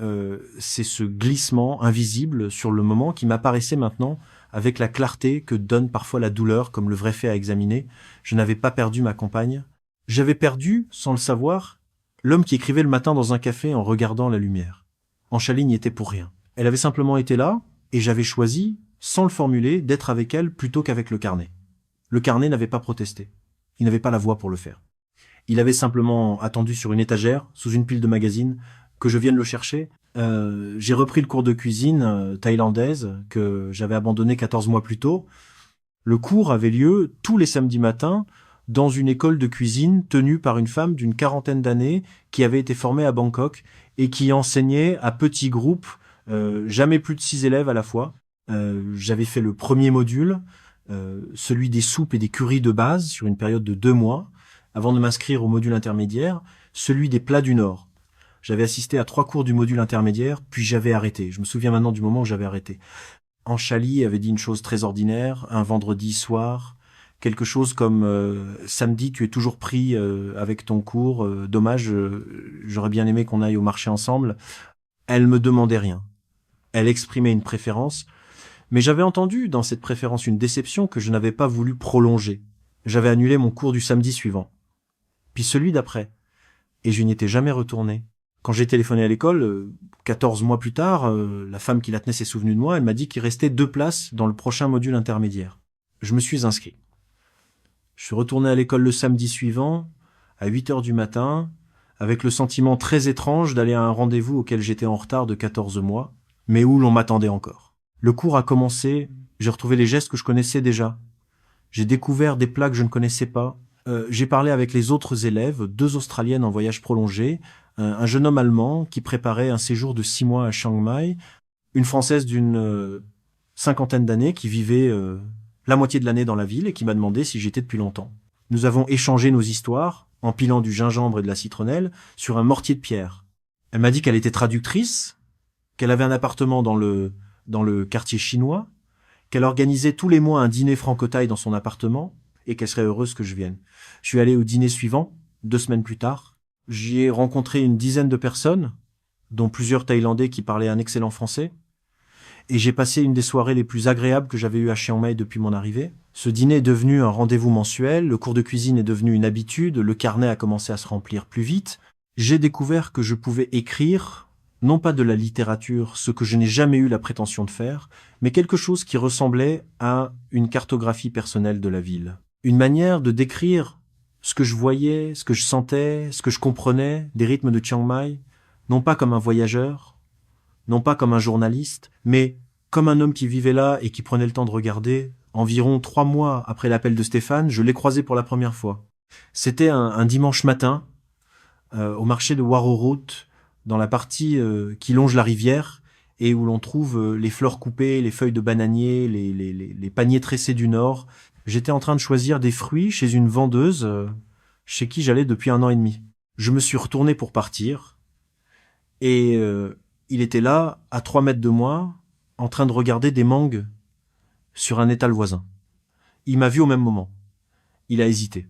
c'est ce glissement invisible sur le moment qui m'apparaissait maintenant avec la clarté que donne parfois la douleur comme le vrai fait à examiner. Je n'avais pas perdu ma compagne. J'avais perdu, sans le savoir, l'homme qui écrivait le matin dans un café en regardant la lumière. Anchali n'y était pour rien. Elle avait simplement été là, et j'avais choisi, sans le formuler, d'être avec elle plutôt qu'avec le carnet. Le carnet n'avait pas protesté. Il n'avait pas la voix pour le faire. Il avait simplement attendu sur une étagère, sous une pile de magazines, que je vienne le chercher. J'ai repris le cours de cuisine thaïlandaise que j'avais abandonné 14 mois plus tôt. Le cours avait lieu tous les samedis matins dans une école de cuisine tenue par une femme d'une 40aine d'années qui avait été formée à Bangkok et qui enseignait à petits groupes, jamais plus de 6 élèves à la fois. J'avais fait le premier module, celui des soupes et des currys de base, sur une période de 2 mois, avant de m'inscrire au module intermédiaire, celui des plats du Nord. J'avais assisté à 3 cours du module intermédiaire, puis j'avais arrêté. Je me souviens maintenant du moment où j'avais arrêté. Anchali avait dit une chose très ordinaire, un vendredi soir, quelque chose comme samedi, tu es toujours pris avec ton cours, dommage, j'aurais bien aimé qu'on aille au marché ensemble. Elle me demandait rien. Elle exprimait une préférence, mais j'avais entendu dans cette préférence une déception que je n'avais pas voulu prolonger. J'avais annulé mon cours du samedi suivant, puis celui d'après, et je n'y étais jamais retourné. Quand j'ai téléphoné à l'école, 14 mois plus tard, la femme qui la tenait s'est souvenue de moi, elle m'a dit qu'il restait 2 places dans le prochain module intermédiaire. Je me suis inscrit. Je suis retourné à l'école le samedi suivant, à 8 heures du matin, avec le sentiment très étrange d'aller à un rendez-vous auquel j'étais en retard de 14 mois, mais où l'on m'attendait encore. Le cours a commencé, j'ai retrouvé les gestes que je connaissais déjà. J'ai découvert des plats que je ne connaissais pas. J'ai parlé avec les autres élèves, 2 Australiennes en voyage prolongé, un jeune homme allemand qui préparait un séjour de 6 mois à Chiang Mai, une Française d'une 50aine d'années qui vivait la moitié de l'année dans la ville et qui m'a demandé si j'étais depuis longtemps. Nous avons échangé nos histoires, empilant du gingembre et de la citronnelle, sur un mortier de pierre. Elle m'a dit qu'elle était traductrice, qu'elle avait un appartement dans le quartier chinois, qu'elle organisait tous les mois un dîner franco-thaï dans son appartement, et qu'elle serait heureuse que je vienne. Je suis allé au dîner suivant, 2 semaines plus tard. J'y ai rencontré une dizaine de personnes, dont plusieurs Thaïlandais qui parlaient un excellent français, et j'ai passé une des soirées les plus agréables que j'avais eues à Chiang Mai depuis mon arrivée. Ce dîner est devenu un rendez-vous mensuel, le cours de cuisine est devenu une habitude, le carnet a commencé à se remplir plus vite. J'ai découvert que je pouvais écrire, non pas de la littérature, ce que je n'ai jamais eu la prétention de faire, mais quelque chose qui ressemblait à une cartographie personnelle de la ville. Une manière de décrire ce que je voyais, ce que je sentais, ce que je comprenais des rythmes de Chiang Mai, non pas comme un voyageur, non pas comme un journaliste, mais comme un homme qui vivait là et qui prenait le temps de regarder. Environ 3 mois après l'appel de Stéphane, je l'ai croisé pour la première fois. C'était un dimanche matin, au marché de Waroroute, dans la partie qui longe la rivière et où l'on trouve les fleurs coupées, les feuilles de bananier, les paniers tressés du Nord. J'étais en train de choisir des fruits chez une vendeuse chez qui j'allais depuis 1 an et demi. Je me suis retourné pour partir et il était là, à 3 mètres de moi, en train de regarder des mangues sur un étal voisin. Il m'a vu au même moment. Il a hésité.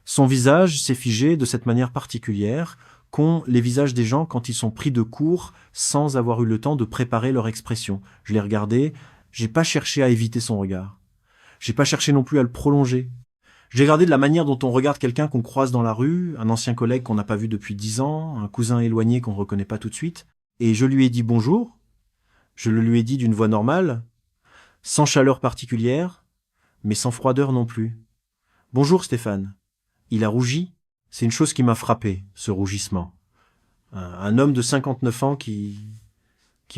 Son visage s'est figé de cette manière particulière qu'ont les visages des gens quand ils sont pris de court sans avoir eu le temps de préparer leur expression. Je l'ai regardé, j'ai pas cherché à éviter son regard. J'ai pas cherché non plus à le prolonger. J'ai regardé de la manière dont on regarde quelqu'un qu'on croise dans la rue, un ancien collègue qu'on n'a pas vu depuis 10 ans, un cousin éloigné qu'on reconnaît pas tout de suite. Et je lui ai dit bonjour. Je le lui ai dit d'une voix normale, sans chaleur particulière, mais sans froideur non plus. Bonjour Stéphane. Il a rougi. C'est une chose qui m'a frappé, ce rougissement. Un homme de 59 ans qui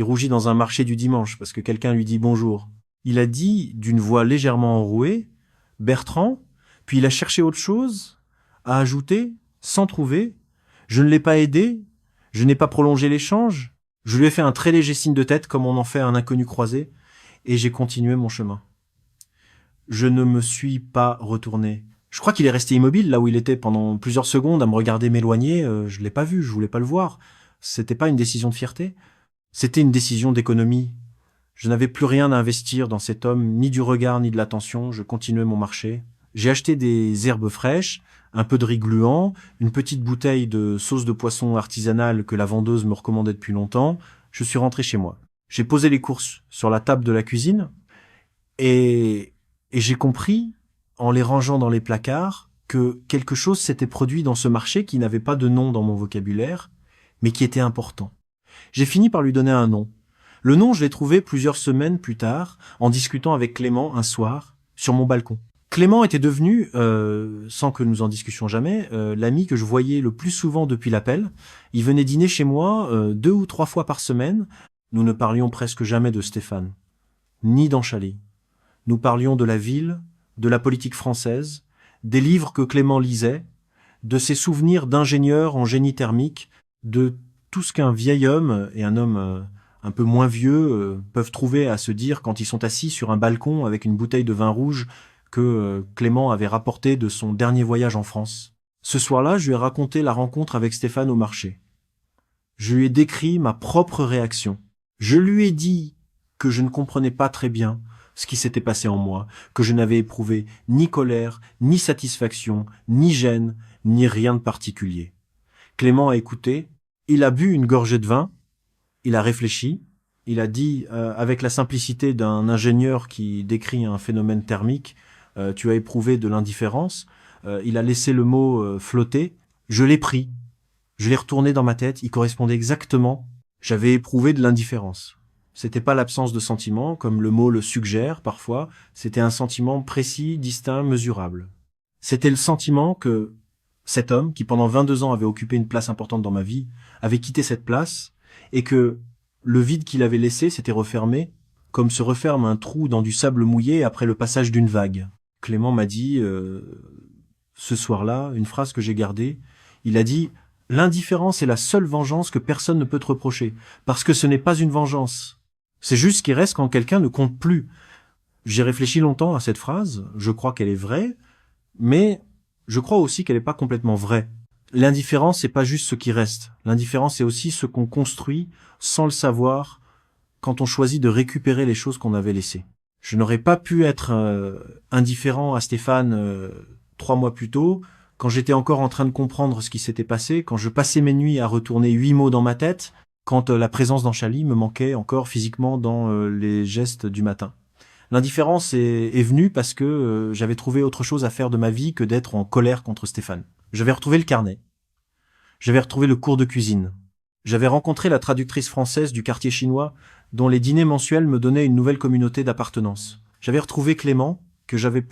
rougit dans un marché du dimanche parce que quelqu'un lui dit bonjour. Il a dit, d'une voix légèrement enrouée, « Bertrand », puis il a cherché autre chose, a ajouté, sans trouver, « Je ne l'ai pas aidé, je n'ai pas prolongé l'échange ». Je lui ai fait un très léger signe de tête comme on en fait à un inconnu croisé, et j'ai continué mon chemin. Je ne me suis pas retourné. Je crois qu'il est resté immobile là où il était pendant plusieurs secondes à me regarder m'éloigner. Je l'ai pas vu, je voulais pas le voir. C'était pas une décision de fierté, c'était une décision d'économie. Je n'avais plus rien à investir dans cet homme, ni du regard ni de l'attention. Je continuais mon marché. J'ai acheté des herbes fraîches, un peu de riz gluant, une petite bouteille de sauce de poisson artisanale que la vendeuse me recommandait depuis longtemps. Je suis rentré chez moi. J'ai posé les courses sur la table de la cuisine et j'ai compris, en les rangeant dans les placards, que quelque chose s'était produit dans ce marché qui n'avait pas de nom dans mon vocabulaire, mais qui était important. J'ai fini par lui donner un nom. Le nom, je l'ai trouvé plusieurs semaines plus tard, en discutant avec Clément un soir, sur mon balcon. Clément était devenu, sans que nous en discussions jamais, l'ami que je voyais le plus souvent depuis l'appel. Il venait dîner chez moi 2 ou 3 fois par semaine. Nous ne parlions presque jamais de Stéphane, ni d'Anchali. Nous parlions de la ville, de la politique française, des livres que Clément lisait, de ses souvenirs d'ingénieur en génie thermique, de tout ce qu'un vieil homme et un homme un peu moins vieux, peuvent trouver à se dire quand ils sont assis sur un balcon avec une bouteille de vin rouge que Clément avait rapporté de son dernier voyage en France. Ce soir-là, je lui ai raconté la rencontre avec Stéphane au marché. Je lui ai décrit ma propre réaction. Je lui ai dit que je ne comprenais pas très bien ce qui s'était passé en moi, que je n'avais éprouvé ni colère, ni satisfaction, ni gêne, ni rien de particulier. Clément a écouté, il a bu une gorgée de vin, il a réfléchi, il a dit, avec la simplicité d'un ingénieur qui décrit un phénomène thermique, tu as éprouvé de l'indifférence, il a laissé le mot flotter, je l'ai pris, je l'ai retourné dans ma tête, il correspondait exactement, j'avais éprouvé de l'indifférence. C'était pas l'absence de sentiment, comme le mot le suggère parfois, c'était un sentiment précis, distinct, mesurable. C'était le sentiment que cet homme, qui pendant 22 ans avait occupé une place importante dans ma vie, avait quitté cette place, et que le vide qu'il avait laissé s'était refermé, comme se referme un trou dans du sable mouillé après le passage d'une vague. Clément m'a dit, ce soir-là, une phrase que j'ai gardée, il a dit « L'indifférence est la seule vengeance que personne ne peut te reprocher, parce que ce n'est pas une vengeance. C'est juste ce qui reste quand quelqu'un ne compte plus. » J'ai réfléchi longtemps à cette phrase, je crois qu'elle est vraie, mais je crois aussi qu'elle n'est pas complètement vraie. L'indifférence, c'est pas juste ce qui reste. L'indifférence, c'est aussi ce qu'on construit sans le savoir quand on choisit de récupérer les choses qu'on avait laissées. Je n'aurais pas pu être indifférent à Stéphane 3 mois plus tôt, quand j'étais encore en train de comprendre ce qui s'était passé, quand je passais mes nuits à retourner 8 mots dans ma tête, quand la présence d'Anchali me manquait encore physiquement dans les gestes du matin. L'indifférence est venue parce que j'avais trouvé autre chose à faire de ma vie que d'être en colère contre Stéphane. J'avais retrouvé le carnet. J'avais retrouvé le cours de cuisine. J'avais rencontré la traductrice française du quartier chinois dont les dîners mensuels me donnaient une nouvelle communauté d'appartenance. J'avais retrouvé Clément, que j'avais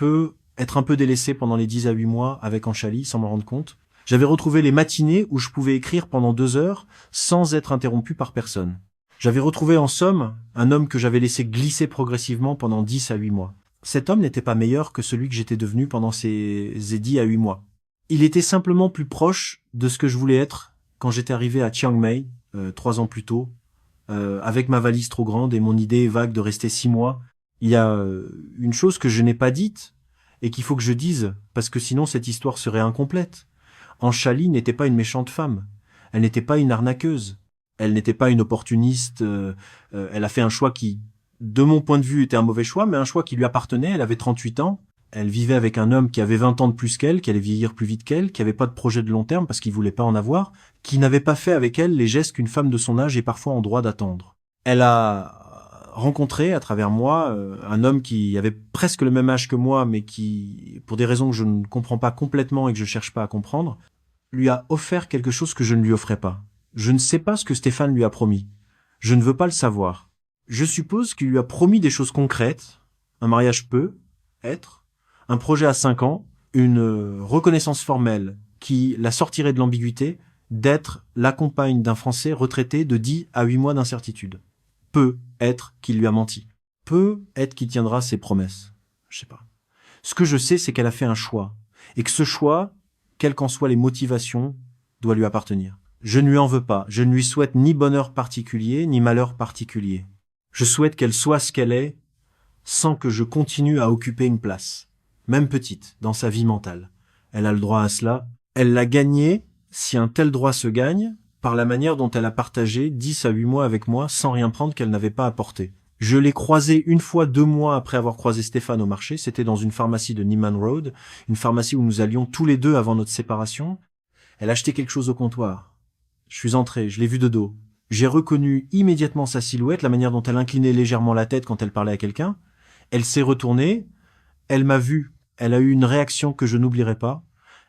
être un peu délaissé pendant les 10 à 8 mois avec Anchali, sans m'en rendre compte. J'avais retrouvé les matinées où je pouvais écrire pendant 2 heures sans être interrompu par personne. J'avais retrouvé en somme un homme que j'avais laissé glisser progressivement pendant 10 à 8 mois. Cet homme n'était pas meilleur que celui que j'étais devenu pendant ces 10 à 8 mois. Il était simplement plus proche de ce que je voulais être quand j'étais arrivé à Chiang Mai, 3 ans plus tôt, avec ma valise trop grande et mon idée vague de rester 6 mois. Il y a une chose que je n'ai pas dite et qu'il faut que je dise, parce que sinon cette histoire serait incomplète. Anchali n'était pas une méchante femme. Elle n'était pas une arnaqueuse. Elle n'était pas une opportuniste. Elle a fait un choix qui, de mon point de vue, était un mauvais choix, mais un choix qui lui appartenait. Elle avait 38 ans. Elle vivait avec un homme qui avait 20 ans de plus qu'elle, qui allait vieillir plus vite qu'elle, qui avait pas de projet de long terme parce qu'il voulait pas en avoir, qui n'avait pas fait avec elle les gestes qu'une femme de son âge est parfois en droit d'attendre. Elle a rencontré, à travers moi, un homme qui avait presque le même âge que moi, mais qui, pour des raisons que je ne comprends pas complètement et que je cherche pas à comprendre, lui a offert quelque chose que je ne lui offrais pas. Je ne sais pas ce que Stéphane lui a promis. Je ne veux pas le savoir. Je suppose qu'il lui a promis des choses concrètes. Un mariage peut être, un projet à 5 ans, une reconnaissance formelle qui la sortirait de l'ambiguïté d'être la compagne d'un Français retraité de 10 à 8 mois d'incertitude. Peut être qu'il lui a menti. Peut être qu'il tiendra ses promesses. Je sais pas. Ce que je sais, c'est qu'elle a fait un choix. Et que ce choix, quelles qu'en soient les motivations, doit lui appartenir. Je ne lui en veux pas. Je ne lui souhaite ni bonheur particulier, ni malheur particulier. Je souhaite qu'elle soit ce qu'elle est, sans que je continue à occuper une place. Même petite, dans sa vie mentale. Elle a le droit à cela. Elle l'a gagné, si un tel droit se gagne, par la manière dont elle a partagé 10 à 8 mois avec moi sans rien prendre qu'elle n'avait pas apporté. Je l'ai croisée une fois 2 mois après avoir croisé Stéphane au marché. C'était dans une pharmacie de Neiman Road, une pharmacie où nous allions tous les deux avant notre séparation. Elle achetait quelque chose au comptoir. Je suis entré, je l'ai vue de dos. J'ai reconnu immédiatement sa silhouette, la manière dont elle inclinait légèrement la tête quand elle parlait à quelqu'un. Elle s'est retournée, elle m'a vu, elle a eu une réaction que je n'oublierai pas.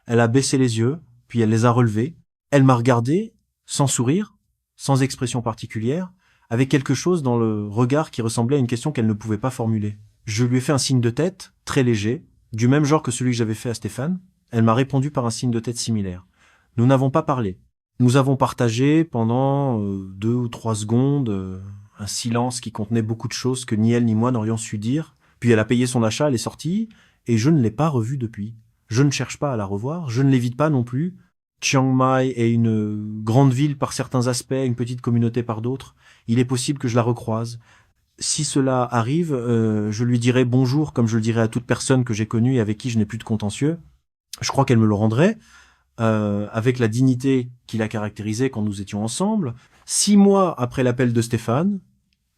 Elle a baissé les yeux, puis elle les a relevés. Elle m'a regardé, sans sourire, sans expression particulière, avec quelque chose dans le regard qui ressemblait à une question qu'elle ne pouvait pas formuler. Je lui ai fait un signe de tête, très léger, du même genre que celui que j'avais fait à Stéphane. Elle m'a répondu par un signe de tête similaire. Nous n'avons pas parlé. Nous avons partagé pendant 2 ou 3 secondes un silence qui contenait beaucoup de choses que ni elle ni moi n'aurions su dire. Puis elle a payé son achat, elle est sortie, et je ne l'ai pas revue depuis. Je ne cherche pas à la revoir, je ne l'évite pas non plus. Chiang Mai est une grande ville par certains aspects, une petite communauté par d'autres. Il est possible que je la recroise. Si cela arrive, je lui dirai bonjour comme je le dirai à toute personne que j'ai connue et avec qui je n'ai plus de contentieux. Je crois qu'elle me le rendrait, avec la dignité qui la caractérisait quand nous étions ensemble. 6 mois après l'appel de Stéphane,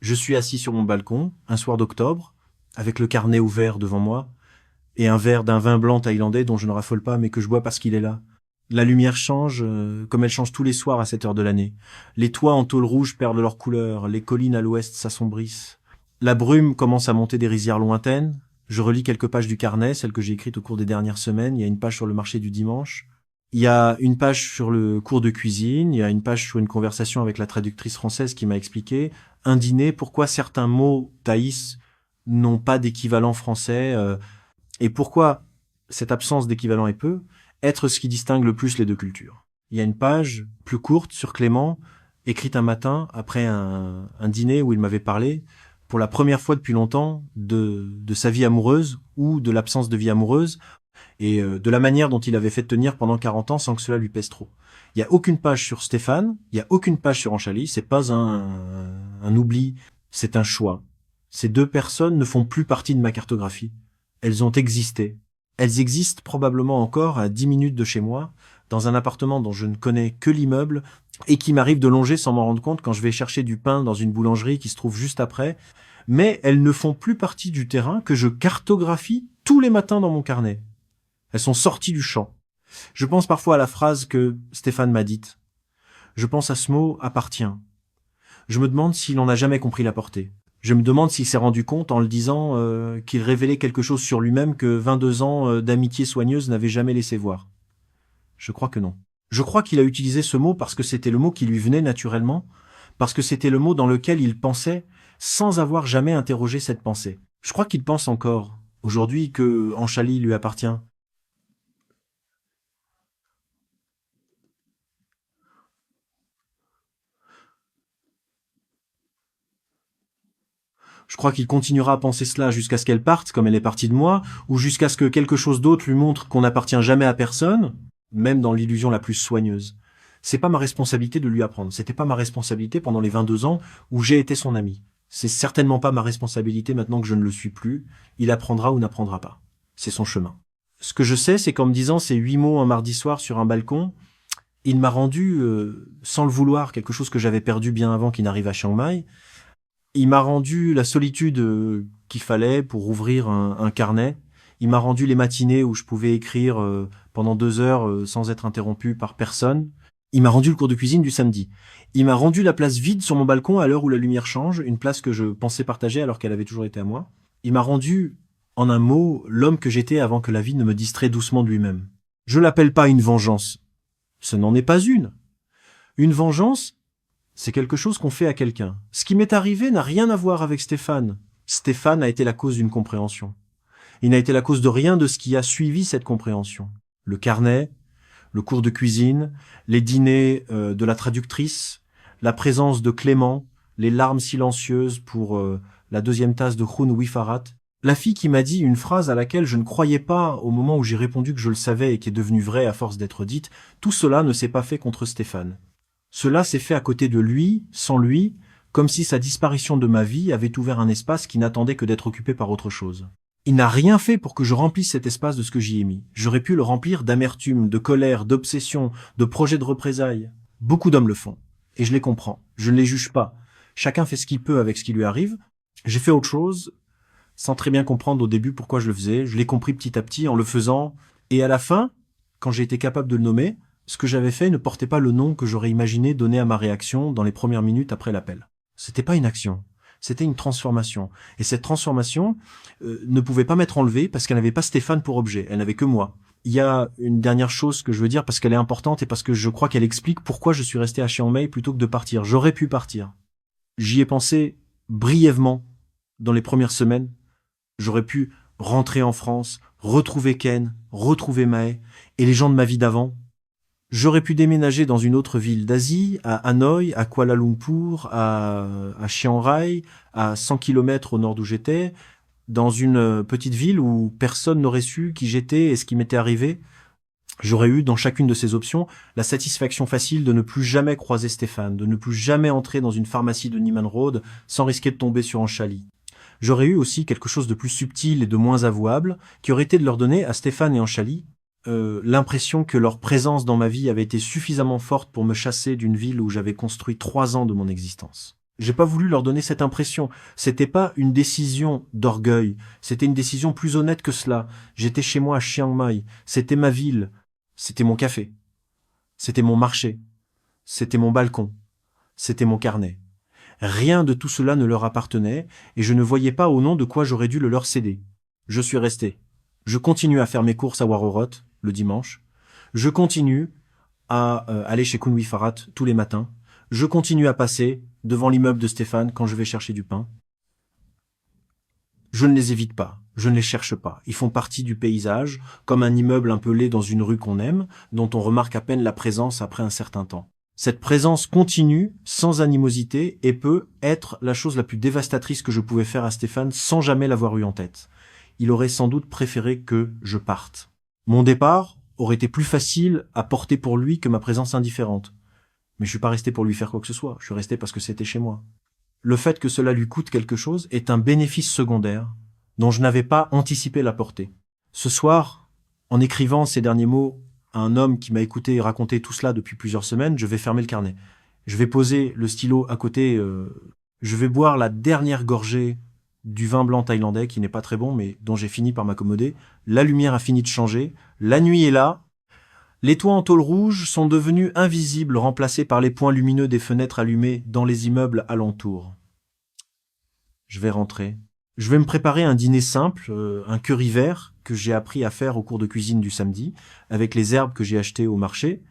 je suis assis sur mon balcon, un soir d'octobre, avec le carnet ouvert devant moi, et un verre d'un vin blanc thaïlandais dont je ne raffole pas, mais que je bois parce qu'il est là. La lumière change, comme elle change tous les soirs à cette heure de l'année. Les toits en tôle rouge perdent leur couleur, les collines à l'ouest s'assombrissent. La brume commence à monter des rizières lointaines. Je relis quelques pages du carnet, celles que j'ai écrites au cours des dernières semaines. Il y a une page sur le marché du dimanche. Il y a une page sur le cours de cuisine. Il y a une page sur une conversation avec la traductrice française qui m'a expliqué un dîner, pourquoi certains mots thaïs n'ont pas d'équivalent français, et pourquoi cette absence d'équivalent est peu, être ce qui distingue le plus les deux cultures. Il y a une page plus courte sur Clément, écrite un matin après un dîner où il m'avait parlé, pour la première fois depuis longtemps, de sa vie amoureuse ou de l'absence de vie amoureuse, et de la manière dont il avait fait tenir pendant 40 ans sans que cela lui pèse trop. Il n'y a aucune page sur Stéphane, il n'y a aucune page sur Anchali, c'est pas un oubli, c'est un choix. Ces deux personnes ne font plus partie de ma cartographie. Elles ont existé. Elles existent probablement encore à 10 minutes de chez moi, dans un appartement dont je ne connais que l'immeuble, et qui m'arrive de longer sans m'en rendre compte quand je vais chercher du pain dans une boulangerie qui se trouve juste après, mais elles ne font plus partie du terrain que je cartographie tous les matins dans mon carnet. Elles sont sorties du champ. Je pense parfois à la phrase que Stéphane m'a dite. Je pense à ce mot « appartient ». Je me demande s'il en a jamais compris la portée. Je me demande s'il s'est rendu compte en le disant qu'il révélait quelque chose sur lui-même que 22 ans d'amitié soigneuse n'avaient jamais laissé voir. Je crois que non. Je crois qu'il a utilisé ce mot parce que c'était le mot qui lui venait naturellement, parce que c'était le mot dans lequel il pensait sans avoir jamais interrogé cette pensée. Je crois qu'il pense encore, aujourd'hui, que Anchali lui appartient. Je crois qu'il continuera à penser cela jusqu'à ce qu'elle parte, comme elle est partie de moi, ou jusqu'à ce que quelque chose d'autre lui montre qu'on n'appartient jamais à personne, même dans l'illusion la plus soigneuse. C'est pas ma responsabilité de lui apprendre. C'était pas ma responsabilité pendant les 22 ans où j'ai été son ami. C'est certainement pas ma responsabilité maintenant que je ne le suis plus. Il apprendra ou n'apprendra pas. C'est son chemin. Ce que je sais, c'est qu'en me disant ces 8 mots un mardi soir sur un balcon, il m'a rendu, sans le vouloir, quelque chose que j'avais perdu bien avant qu'il n'arrive à Chiang Mai. Il m'a rendu la solitude qu'il fallait pour ouvrir un carnet. Il m'a rendu les matinées où je pouvais écrire pendant 2 heures sans être interrompu par personne. Il m'a rendu le cours de cuisine du samedi. Il m'a rendu la place vide sur mon balcon à l'heure où la lumière change, une place que je pensais partager alors qu'elle avait toujours été à moi. Il m'a rendu, en un mot, l'homme que j'étais avant que la vie ne me distrait doucement de lui-même. Je l'appelle pas une vengeance. Ce n'en est pas une. Une vengeance, c'est quelque chose qu'on fait à quelqu'un. Ce qui m'est arrivé n'a rien à voir avec Stéphane. Stéphane a été la cause d'une compréhension. Il n'a été la cause de rien de ce qui a suivi cette compréhension. Le carnet, le cours de cuisine, les dîners de la traductrice, la présence de Clément, les larmes silencieuses pour la 2e tasse de Khun Wifarat. La fille qui m'a dit une phrase à laquelle je ne croyais pas au moment où j'ai répondu que je le savais et qui est devenue vraie à force d'être dite, tout cela ne s'est pas fait contre Stéphane. Cela s'est fait à côté de lui, sans lui, comme si sa disparition de ma vie avait ouvert un espace qui n'attendait que d'être occupé par autre chose. Il n'a rien fait pour que je remplisse cet espace de ce que j'y ai mis. J'aurais pu le remplir d'amertume, de colère, d'obsession, de projets de représailles. Beaucoup d'hommes le font. Et je les comprends. Je ne les juge pas. Chacun fait ce qu'il peut avec ce qui lui arrive. J'ai fait autre chose, sans très bien comprendre au début pourquoi je le faisais. Je l'ai compris petit à petit en le faisant. Et à la fin, quand j'ai été capable de le nommer, ce que j'avais fait ne portait pas le nom que j'aurais imaginé donner à ma réaction dans les premières minutes après l'appel. C'était pas une action, c'était une transformation. Et cette transformation ne pouvait pas m'être enlevée parce qu'elle n'avait pas Stéphane pour objet, elle n'avait que moi. Il y a une dernière chose que je veux dire parce qu'elle est importante et parce que je crois qu'elle explique pourquoi je suis resté à Chiang Mai plutôt que de partir. J'aurais pu partir. J'y ai pensé brièvement dans les premières semaines. J'aurais pu rentrer en France, retrouver Ken, retrouver Mae et les gens de ma vie d'avant. J'aurais pu déménager dans une autre ville d'Asie, à Hanoï, à Kuala Lumpur, à Chiang Rai, à 100 kilomètres au nord d'où j'étais, dans une petite ville où personne n'aurait su qui j'étais et ce qui m'était arrivé. J'aurais eu, dans chacune de ces options, la satisfaction facile de ne plus jamais croiser Stéphane, de ne plus jamais entrer dans une pharmacie de Neiman Road sans risquer de tomber sur Anchali. J'aurais eu aussi quelque chose de plus subtil et de moins avouable, qui aurait été de leur donner à Stéphane et Anchali l'impression que leur présence dans ma vie avait été suffisamment forte pour me chasser d'une ville où j'avais construit 3 ans de mon existence. J'ai pas voulu leur donner cette impression. C'était pas une décision d'orgueil. C'était une décision plus honnête que cela. J'étais chez moi à Chiang Mai. C'était ma ville. C'était mon café. C'était mon marché. C'était mon balcon. C'était mon carnet. Rien de tout cela ne leur appartenait et je ne voyais pas au nom de quoi j'aurais dû le leur céder. Je suis resté. Je continue à faire mes courses à Warorot le dimanche. Je continue à aller chez Kunwi Farhat tous les matins. Je continue à passer devant l'immeuble de Stéphane quand je vais chercher du pain. Je ne les évite pas, je ne les cherche pas. Ils font partie du paysage, comme un immeuble un peu laid dans une rue qu'on aime, dont on remarque à peine la présence après un certain temps. Cette présence continue, sans animosité, et peut être la chose la plus dévastatrice que je pouvais faire à Stéphane sans jamais l'avoir eu en tête. Il aurait sans doute préféré que je parte. Mon départ aurait été plus facile à porter pour lui que ma présence indifférente. Mais je suis pas resté pour lui faire quoi que ce soit, je suis resté parce que c'était chez moi. Le fait que cela lui coûte quelque chose est un bénéfice secondaire dont je n'avais pas anticipé la portée. Ce soir, en écrivant ces derniers mots à un homme qui m'a écouté raconter tout cela depuis plusieurs semaines, je vais fermer le carnet. Je vais poser le stylo à côté, je vais boire la dernière gorgée du vin blanc thaïlandais qui n'est pas très bon mais dont j'ai fini par m'accommoder. La lumière a fini de changer, la nuit est là. Les toits en tôle rouge sont devenus invisibles, remplacés par les points lumineux des fenêtres allumées dans les immeubles alentours. Je vais rentrer. Je vais me préparer un dîner simple, un curry vert que j'ai appris à faire au cours de cuisine du samedi, avec les herbes que j'ai achetées au marché.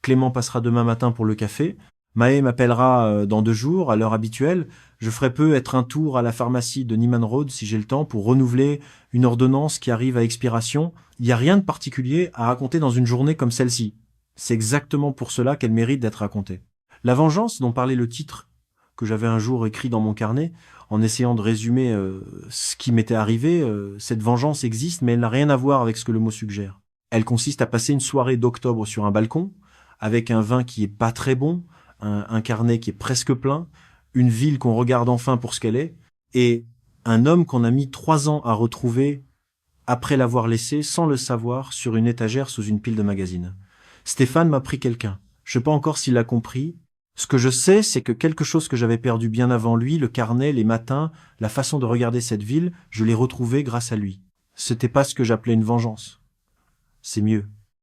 Clément passera demain matin pour le café. Maë m'appellera dans 2 jours, à l'heure habituelle. Je ferai peu être un tour à la pharmacie de Neiman Road si j'ai le temps pour renouveler une ordonnance qui arrive à expiration. Il n'y a rien de particulier à raconter dans une journée comme celle-ci. C'est exactement pour cela qu'elle mérite d'être racontée. La vengeance dont parlait le titre que j'avais un jour écrit dans mon carnet, en essayant de résumer ce qui m'était arrivé, cette vengeance existe, mais elle n'a rien à voir avec ce que le mot suggère. Elle consiste à passer une soirée d'octobre sur un balcon, avec un vin qui est pas très bon, un carnet qui est presque plein, une ville qu'on regarde enfin pour ce qu'elle est, et un homme qu'on a mis 3 ans à retrouver après l'avoir laissé, sans le savoir, sur une étagère sous une pile de magazines. Stéphane m'a pris quelqu'un. Je sais pas encore s'il l'a compris. Ce que je sais, c'est que quelque chose que j'avais perdu bien avant lui, le carnet, les matins, la façon de regarder cette ville, je l'ai retrouvé grâce à lui. C'était pas ce que j'appelais une vengeance. C'est mieux.